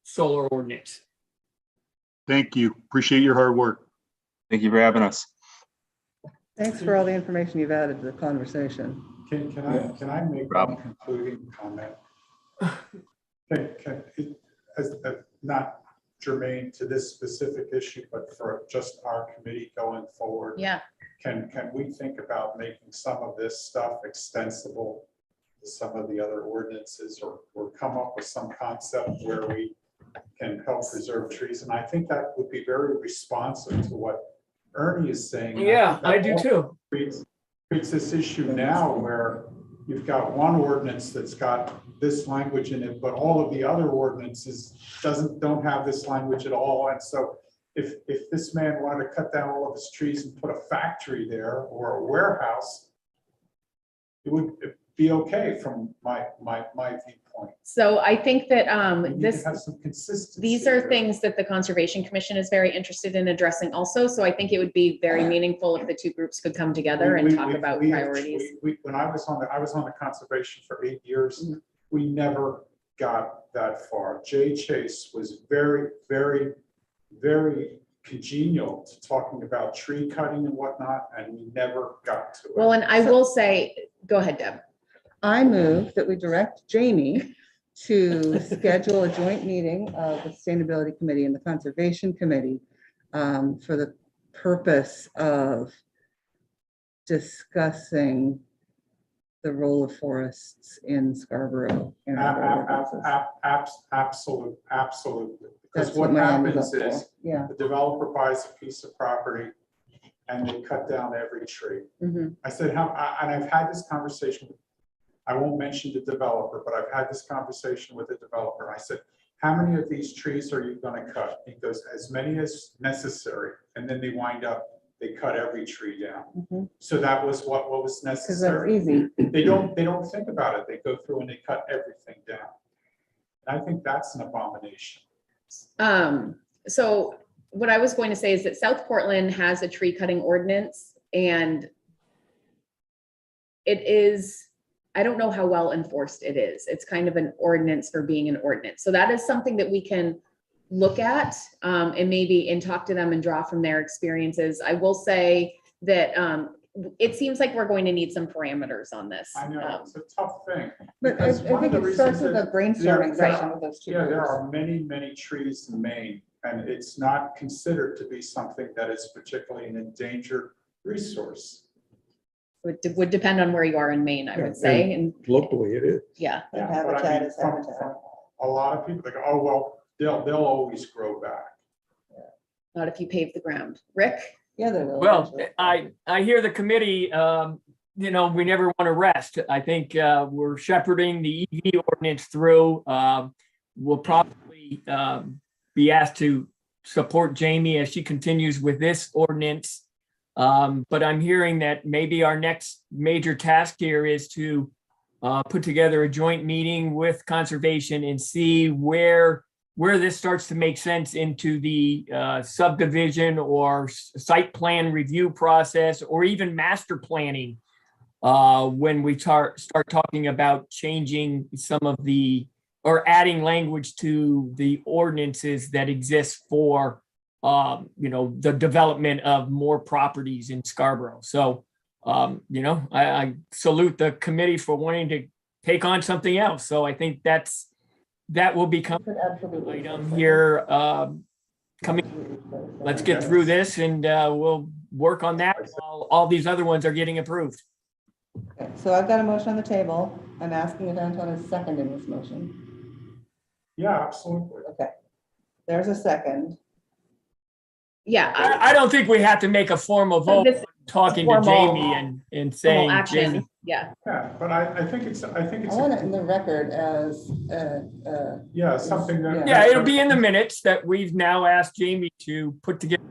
solar ordinance. Thank you. Appreciate your hard work. Thank you for having us. Thanks for all the information you've added to the conversation. Can I make Problem. one concluding comment? Not germane to this specific issue, but for just our committee going forward. Yeah, Can we think about making some of this stuff extensible to some of the other ordinances, or come up with some concept where we can help preserve trees? And I think that would be very responsive to what Ernie is saying. And Yeah, think that I do also too. creates this issue now where you've got one ordinance that's got this language in it, but all of the other ordinances don't have this language at all. And so if this man wanted to cut down all of his trees and put a factory there or a warehouse, it would be okay from my viewpoint. So I think that We need to this, have some consistency. these are here. things that the Conservation Commission is very interested in addressing also. So I think it would be very meaningful if the two groups could come together and talk about priorities. When I was on the conservation for 8 years, Mhm. we never got that far. Jay Chase was very, very, very congenial to talking about tree cutting and whatnot, and we never got to it. Well, and I will say, go ahead, Deb. I move that we direct Jamie to schedule a joint meeting of the Sustainability Committee and the Conservation Committee for the purpose of discussing the role of forests in Scarborough. and other ordinances. Absolutely. Because That's what my end is happens up for. is Yeah, the developer buys a piece of property and they cut down every tree. Mhm. I said, and I've had this conversation, I won't mention the developer, but I've had this conversation with the developer. I said, how many of these trees are you gonna cut? He goes, as many as necessary. And then they wind up, they cut every tree down. Mhm. So that was what was because that's necessary. easy. They don't think about it. They go through and they cut everything down. And I think that's an abomination. So what I was going to say is that South Portland has a tree cutting ordinance and it is, I don't know how well enforced it is. It's kind of an ordinance for being an ordinance. So that is something that we can look at and maybe and talk to them and draw from their experiences. I will say that it seems like we're going to need some parameters on this. I know, it's a tough thing. But I Because one of think the it starts reasons with a that brainstorming there- session with those two Yeah, there groups. are many, many trees in Maine, and it's not considered to be something that is particularly an endangered resource. It would depend on where you are in Maine, I Yeah, would say, and Locally, it is. yeah. But Yeah, but I habitat mean, is from habitat. a lot of people, they go, oh, well, they'll always grow back. Not if you pave the ground. Rick? Yeah, they will. Well, eventually. I hear the committee, we never want to rest. I think we're shepherding the EV ordinance through. We'll probably be asked to support Jamie as she continues with this ordinance. But I'm hearing that maybe our next major task here is to put together a joint meeting with conservation and see where this starts to make sense into the subdivision or site plan review process, or even master planning. When we start talking about changing some of the, or adding language to the ordinances that exist for, the development of more properties in Scarborough. So, I salute the committee for wanting to take on something else. So I think that will become Could absolutely. item here coming. Let's get through this and we'll work on that while all these other ones are getting approved. Okay, so I've got a motion on the table. I'm asking if Anton is seconding this motion. Yeah, absolutely. Okay. There's a second. Yeah. I don't think we have to make a formal vote This- talking to formal- Jamie and Formal saying, action, Jamie, yeah. Yeah, but I think it's, I want it in the record as, yeah, something that. yeah, it'll be in the minutes that we've now asked Jamie to put together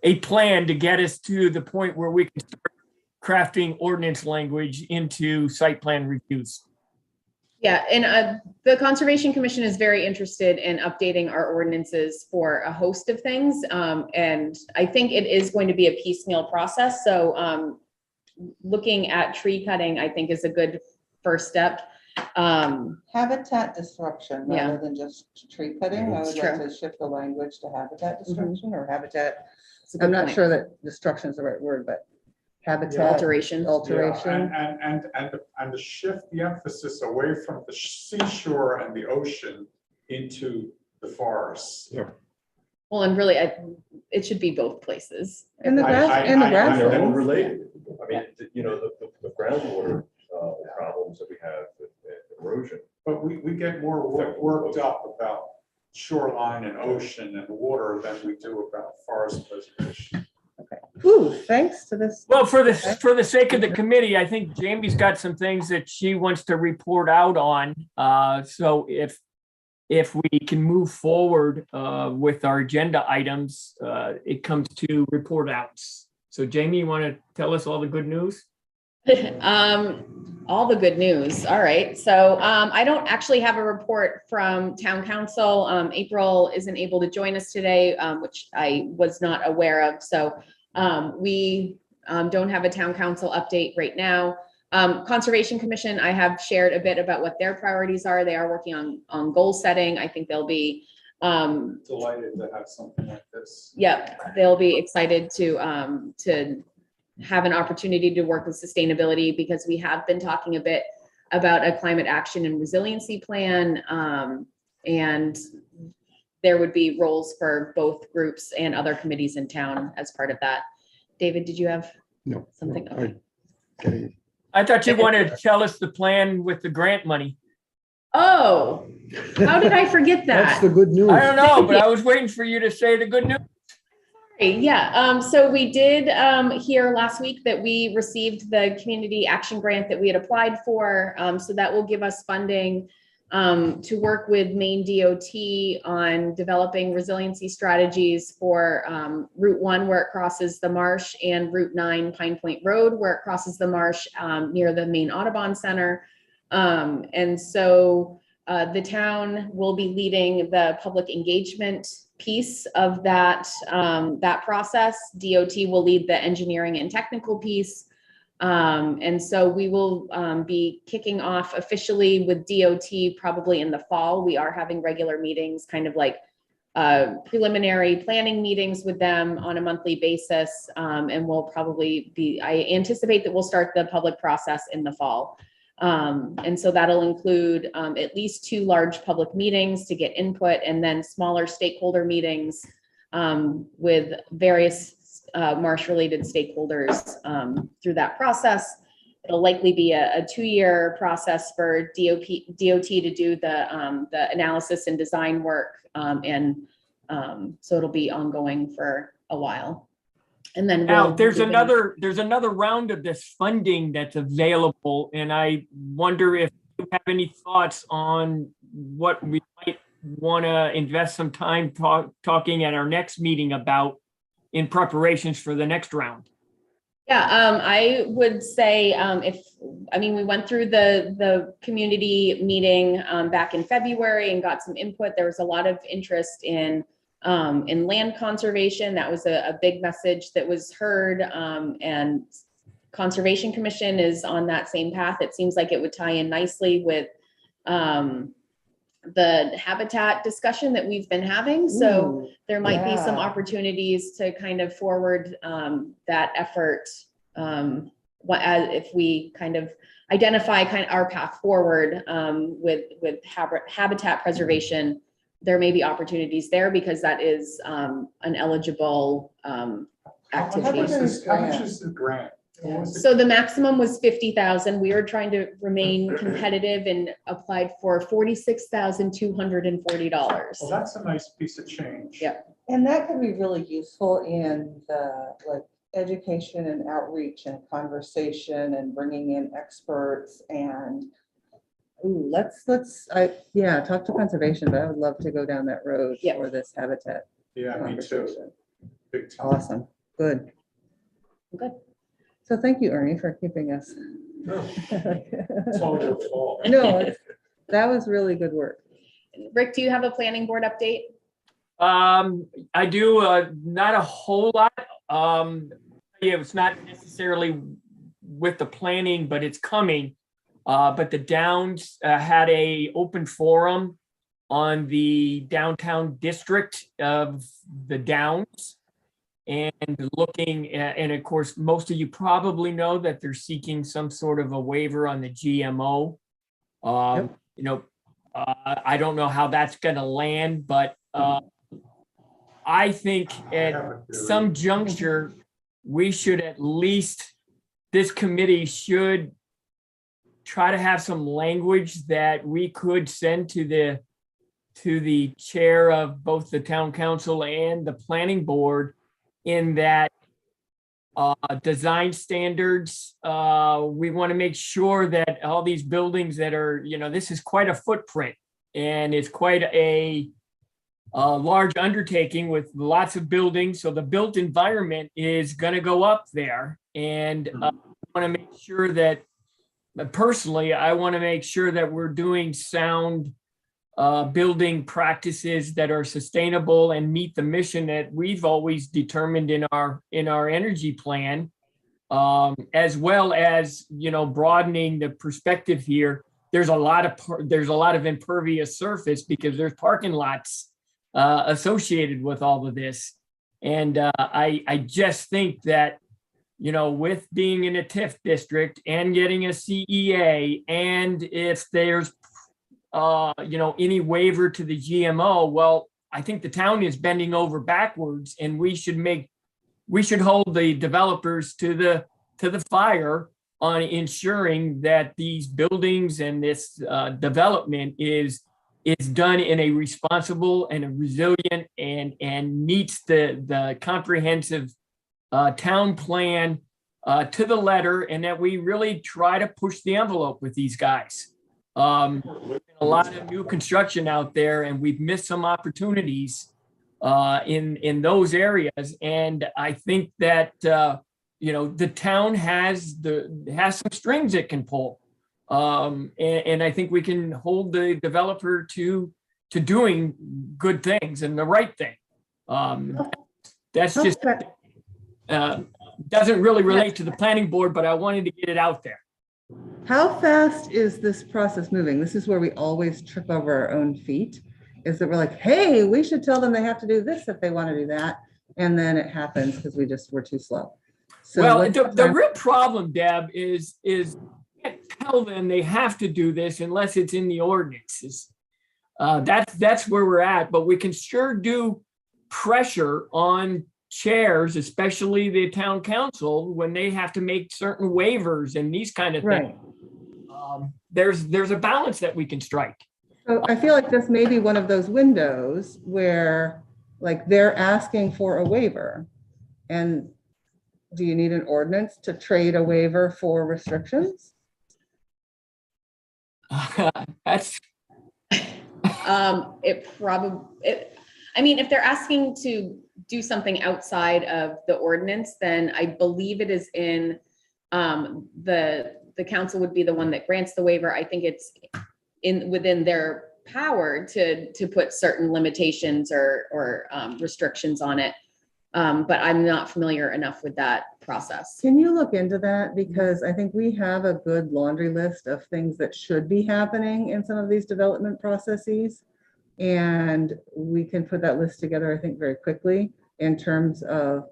a plan to get us to the point where we can start crafting ordinance language into site plan reviews. Yeah, and the Conservation Commission is very interested in updating our ordinances for a host of things. And I think it is going to be a piecemeal process. So looking at tree cutting, I think is a good first step. habitat disruption Yeah. rather than just tree cutting. I would It's like true. to shift the language to habitat destruction or habitat. It's a good I'm not point. sure that destruction is the right word, but habitat Alteration. alteration. Yeah, and to shift the emphasis away from the seashore and the ocean into the forests. Well, and really, it should be both places. And the I- grass, I- and the I- grass. They're all lands. related. I mean, the groundwater problems that we have with erosion. But we get more worked up about shoreline and ocean and water than we do about forest preservation. Ooh, thanks to this. Well, for the sake of the committee, I think Jamie's got some things that she wants to report out on. So if if we can move forward with our agenda items, it comes to report outs. So Jamie, you want to tell us all the good news? All the good news. All right. So I don't actually have a report from town council. April isn't able to join us today, which I was not aware of. So we don't have a town council update right now. Conservation Commission, I have shared a bit about what their priorities are. They are working on goal setting. I think they'll be Delighted to have something like this. Yep, they'll be excited to have an opportunity to work with sustainability, because we have been talking a bit about a climate action and resiliency plan. And there would be roles for both groups and other committees in town as part of that. David, did you have No. something? no, Okay. getting- I thought you wanted to tell us the plan with the grant money. Oh, how did I forget That's that? the good news. I don't know, but I was waiting for you to say the good news. Yeah, so we did hear last week that we received the community action grant that we had applied for. So that will give us funding to work with Maine DOT on developing resiliency strategies for Route 1 where it crosses the marsh, and Route 9 Pine Point Road where it crosses the marsh near the Maine Audubon Center. And so the town will be leading the public engagement piece of that process. DOT will lead the engineering and technical piece. And so we will be kicking off officially with DOT probably in the fall. We are having regular meetings, kind of like preliminary planning meetings with them on a monthly basis. And we'll probably be, I anticipate that we'll start the public process in the fall. And so that'll include at least 2 large public meetings to get input, and then smaller stakeholder meetings with various marsh-related stakeholders through that process. It'll likely be a 2-year process for DOT to do the analysis and design work, and so it'll be ongoing for a while. And then Now, we'll there's move in- another round of this funding that's available, and I wonder if you have any thoughts on what we might want to invest some time talking at our next meeting about in preparations for the next round. Yeah, I would say we went through the community meeting back in February and got some input. There was a lot of interest in land conservation. That was a big message that was heard, and Conservation Commission is on that same path. It seems like it would tie in nicely with the habitat discussion that we've been having. So there might be some yeah. opportunities to kind of forward that effort if we kind of identify our path forward with habitat preservation. There may be opportunities there because that is an eligible activity. How much is the grant? What was it? So the maximum was 50,000. We were trying to remain competitive and applied for $46,240. Well, that's a nice piece of change. Yeah. And that could be really useful in the education and outreach and conversation and bringing in experts and talk to conservation, but I would love to go down that road Yep. for this habitat Yeah, me too. conversation. Big time. Awesome, good. Good. So thank you, Ernie, for keeping us. It's all your fault. No, that was really good work. Rick, do you have a planning board update? I do, not a whole lot. It's not necessarily with the planning, but it's coming. But the Downs had a open forum on the downtown district of the Downs. And looking at, and of course, most of you probably know that they're seeking some sort of a waiver on the GMO. I don't know how that's gonna land, but I think at some juncture, we should at least, this committee should try to have some language that we could send to the chair of both the town council and the planning board, in that design standards, we want to make sure that all these buildings that are, this is quite a footprint. and it's quite a large undertaking with lots of buildings. So the built environment is going to go up there. And I want to make sure that, personally, I want to make sure that we're doing sound building practices that are sustainable and meet the mission that we've always determined in our energy plan, as well as, you know, broadening the perspective here. There's a lot of impervious surface because there's parking lots associated with all of this. And I just think that, you know, with being in a TIF district and getting a CEA, and if there's, you know, any waiver to the GMO, well, I think the town is bending over backwards, and we should hold the developers to the fire on ensuring that these buildings and this development is done in a responsible and a resilient and meets the comprehensive town plan to the letter, and that we really try to push the envelope with these guys. A lot of new construction out there, and we've missed some opportunities in those areas. And I think that you know, the town has some strings it can pull. And I think we can hold the developer to doing good things and the right thing. That's just, doesn't really relate to the planning board, but I wanted to get it out there. How fast is this process moving? This is where we always trip over our own feet, is that we're like, hey, we should tell them they have to do this if they want to do that. And then it happens because we're too slow. So well, the real problem, Deb, is you can't tell them they have to do this unless it's in the ordinances. That's where we're at, but we can sure do pressure on chairs, especially the town council, when they have to make certain waivers and these kind of things. Right. There's a balance that we can strike. So I feel like this may be one of those windows where, like, they're asking for a waiver, and do you need an ordinance to trade a waiver for restrictions? That's I mean, if they're asking to do something outside of the ordinance, then I believe it is in the council would be the one that grants the waiver. I think it's within their power to put certain limitations or restrictions on it. But I'm not familiar enough with that process. Can you look into that? Because I think we have a good laundry list of things that should be happening in some of these development processes. And we can put that list together, I think, very quickly in terms of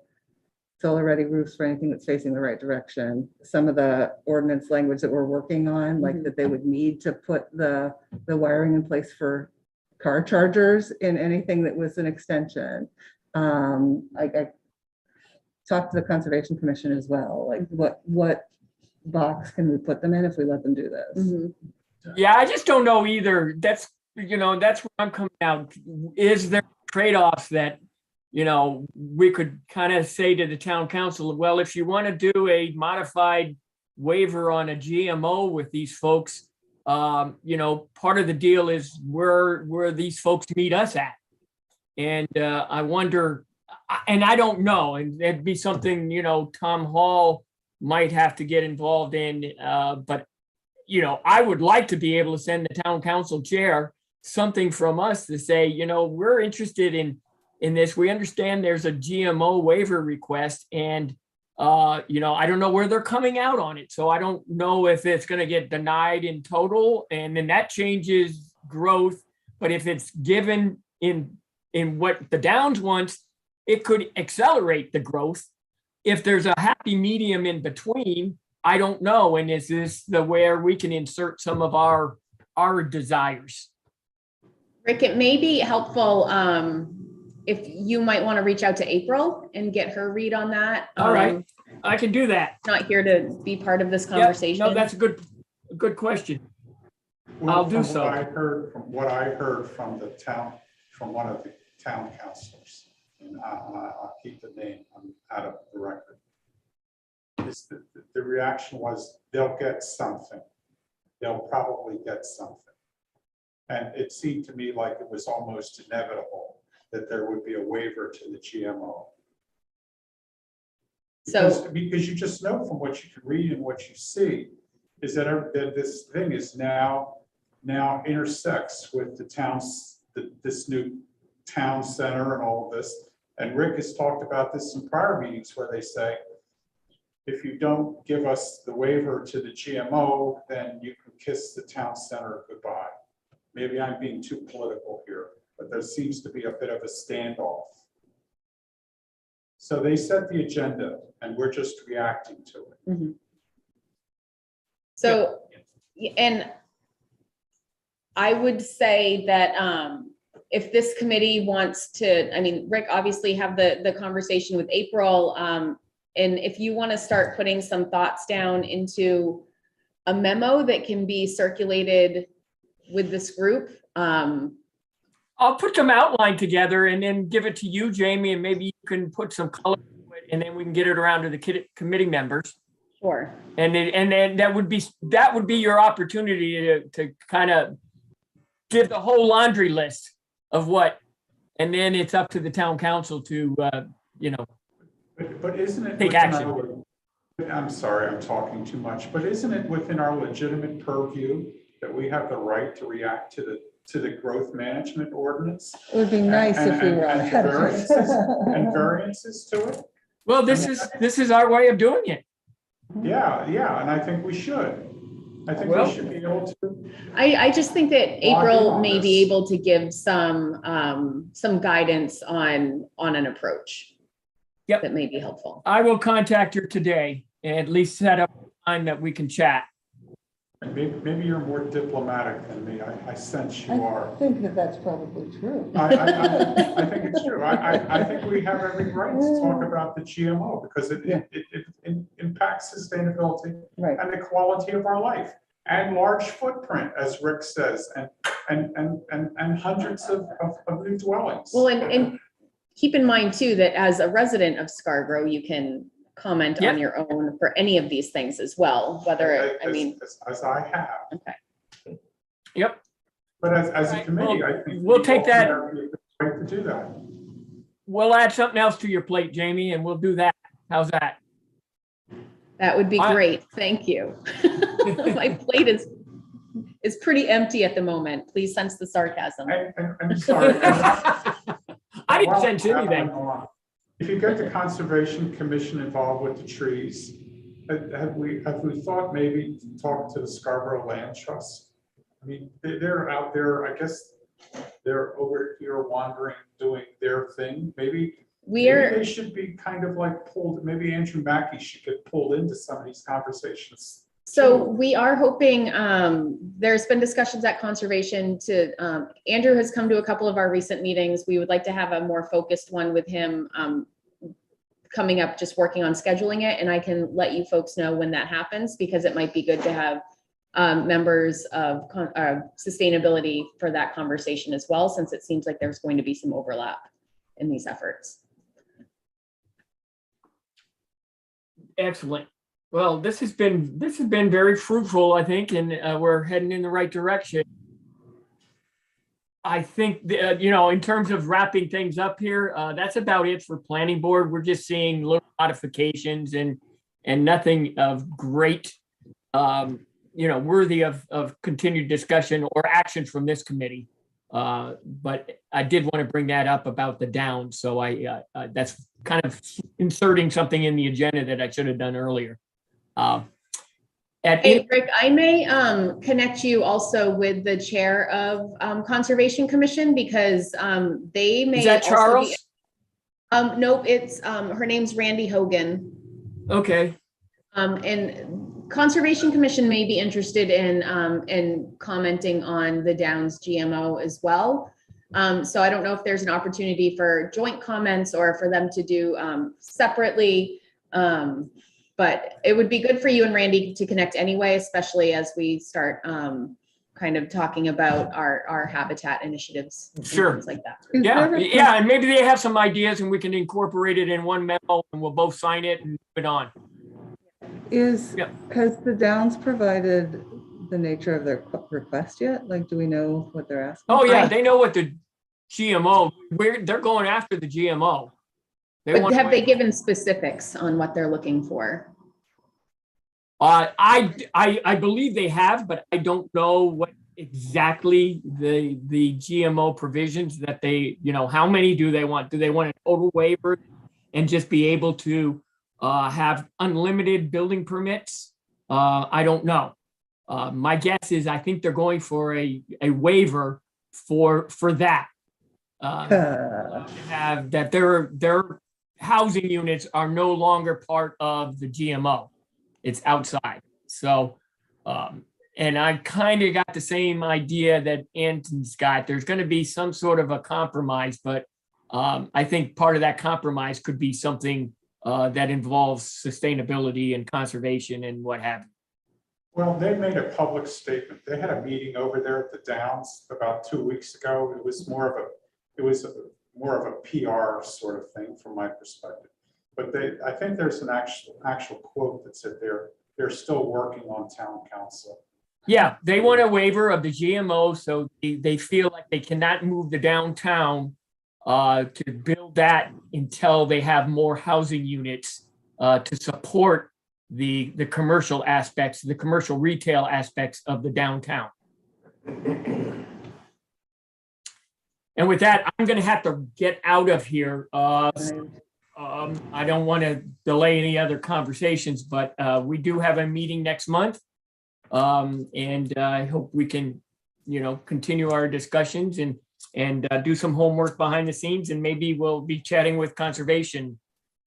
solar-ready roofs for anything that's facing the right direction. Some of the ordinance language that we're working on, like that they would need to put the wiring in place for car chargers in anything that was an extension. I talked to the Conservation Commission as well, like what box can we put them in if we let them do this? Yeah, I just don't know either. That's where I'm coming out. Is there trade-offs that, you know, we could kind of say to the town council, well, if you want to do a modified waiver on a GMO with these folks, you know, part of the deal is where these folks meet us at. And I wonder, and I don't know, and it'd be something, you know, Tom Hall might have to get involved in, but, you know, I would like to be able to send the town council chair something from us to say, you know, we're interested in this. We understand there's a GMO waiver request, and, you know, I don't know where they're coming out on it. So I don't know if it's going to get denied in total, and then that changes growth. But if it's given in what the Downs wants, it could accelerate the growth. If there's a happy medium in between, I don't know. And is this where we can insert some of our desires? Rick, it may be helpful if you might want to reach out to April and get her read on that. All right, I can do that. Not here to be part of this conversation. No, that's a good question. I'll do so. From what I heard from the town, from one of the town councilors, and I'll keep the name out of the record, is that the reaction was they'll get something. They'll probably get something. And it seemed to me like it was almost inevitable that there would be a waiver to the GMO. So, Because you just know from what you can read and what you see, is that this thing is now intersects with the towns, this new town center and all of this. And Rick has talked about this in prior meetings where they say, if you don't give us the waiver to the GMO, then you can kiss the town center goodbye. Maybe I'm being too political here, but there seems to be a bit of a standoff. So they set the agenda and we're just reacting to it. mhm. So, and I would say that if this committee wants to, I mean, Rick, obviously have the conversation with April. And if you want to start putting some thoughts down into a memo that can be circulated with this group. I'll put some outline together and then give it to you, Jamie, and maybe you can put some color to it, and then we can get it around to the committee members. Sure. And then that would be your opportunity to kind of give the whole laundry list of what, and then it's up to the town council to, But isn't it? Take within action. I'm sorry, I'm talking too much, but isn't it within our legitimate purview that we have the right to react to the growth management ordinance? It would be nice if we were And ahead of and it. variances to it? well, this is our way of doing it. Yeah, and I think we should. I think Well- we should be able to. I just think that Log in April on may this. be able to give some guidance on an approach. Yep. That may be helpful. I will contact her today and at least set up a time that we can chat. And maybe you're more diplomatic than me. I sense you are. I think that that's probably true. I think it's true. I think we have every right to talk about the GMO because it impacts sustainability Right. and the quality of our life and large footprint, as Rick says, and hundreds of new dwellings. Well, and keep in mind too, that as a resident of Scarborough, you can comment Yep. on your own for any of these things as well, whether, I mean, As I have, okay. Yep. but as a Right, committee, well, I think. we'll we take all that- have the right to do that. We'll add something else to your plate, Jamie, and we'll do that. How's that? That would be I- great. Thank you. My plate is pretty empty at the moment. Please sense the sarcasm. I'm sorry. I didn't Well, sense anything. If you get the Conservation Commission involved with the trees, have we thought maybe to talk to the Scarborough Land Trust? I mean, they're out there, I guess they're over here wandering, doing their thing. Maybe they should be kind of like pulled, maybe Andrew Mackey should get pulled into some of these conversations. So we are hoping, there's been discussions at conservation Andrew has come to a couple of our recent meetings. We would like to have a more focused one with him coming up, just working on scheduling it. And I can let you folks know when that happens, because it might be good to have members of sustainability for that conversation as well, since it seems like there's going to be some overlap in these efforts. Excellent. Well, this has been very fruitful, I think, and we're heading in the right direction. I think, in terms of wrapping things up here, that's about it for planning board. We're just seeing little modifications and nothing of great, worthy of continued discussion or action from this committee. But I did want to bring that up about the downs. So that's kind of inserting something in the agenda that I should have done earlier. Hey, Rick, I may connect you also with the chair of Conservation Commission, because they may. Is that also Charles? be- Nope, it's her name's Randy Hogan. Okay. And Conservation Commission may be interested in commenting on the Downs GMO as well. So I don't know if there's an opportunity for joint comments or for them to do separately. But it would be good for you and Randy to connect anyway, especially as we start kind of talking about our habitat initiatives. and Sure. Things like that. Yeah, and maybe they have some ideas and we can incorporate it in one memo and we'll both sign it and move it on. Has Yep. the Downs provided the nature of their request yet? Like, do we know what they're asking? Oh, yeah, they know what the GMO, they're going after the GMO. But want have they to- given specifics on what they're looking for? I believe they have, but I don't know what exactly the GMO provisions that they, how many do they want? Do they want a total waiver and just be able to have unlimited building permits? I don't know. My guess is I think they're going for a waiver for that. Have that their housing units are no longer part of the GMO. It's outside. So, and I kind of got the same idea that Anton's got. There's going to be some sort of a compromise, but I think part of that compromise could be something that involves sustainability and conservation and what have you. Well, they made a public statement. They had a meeting over there at the Downs about 2 weeks ago. It was more of a PR sort of thing from my perspective. But I think there's an actual quote that said they're still working on town council. Yeah, they want a waiver of the GMO, so they feel like they cannot move the downtown to build that until they have more housing units to support the commercial aspects, the commercial retail aspects of the downtown. And with that, I'm going to have to get out of here. I don't want to delay any other conversations, but we do have a meeting next month. And I hope we can, continue our discussions and do some homework behind the scenes, and maybe we'll be chatting with Conservation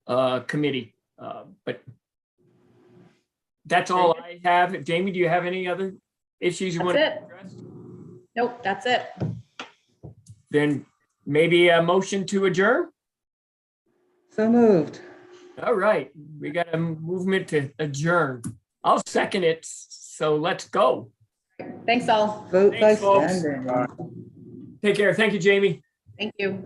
Committee. But that's all I have. Jamie, do you have any other issues you want to That's it. address? Nope, that's it. Then maybe a motion to adjourn? So moved. All right, we got a movement to adjourn. I'll second it, so let's go. Thanks all. Vote by Thanks, folks. standing. Take care. Thank you, Jamie. Thank you.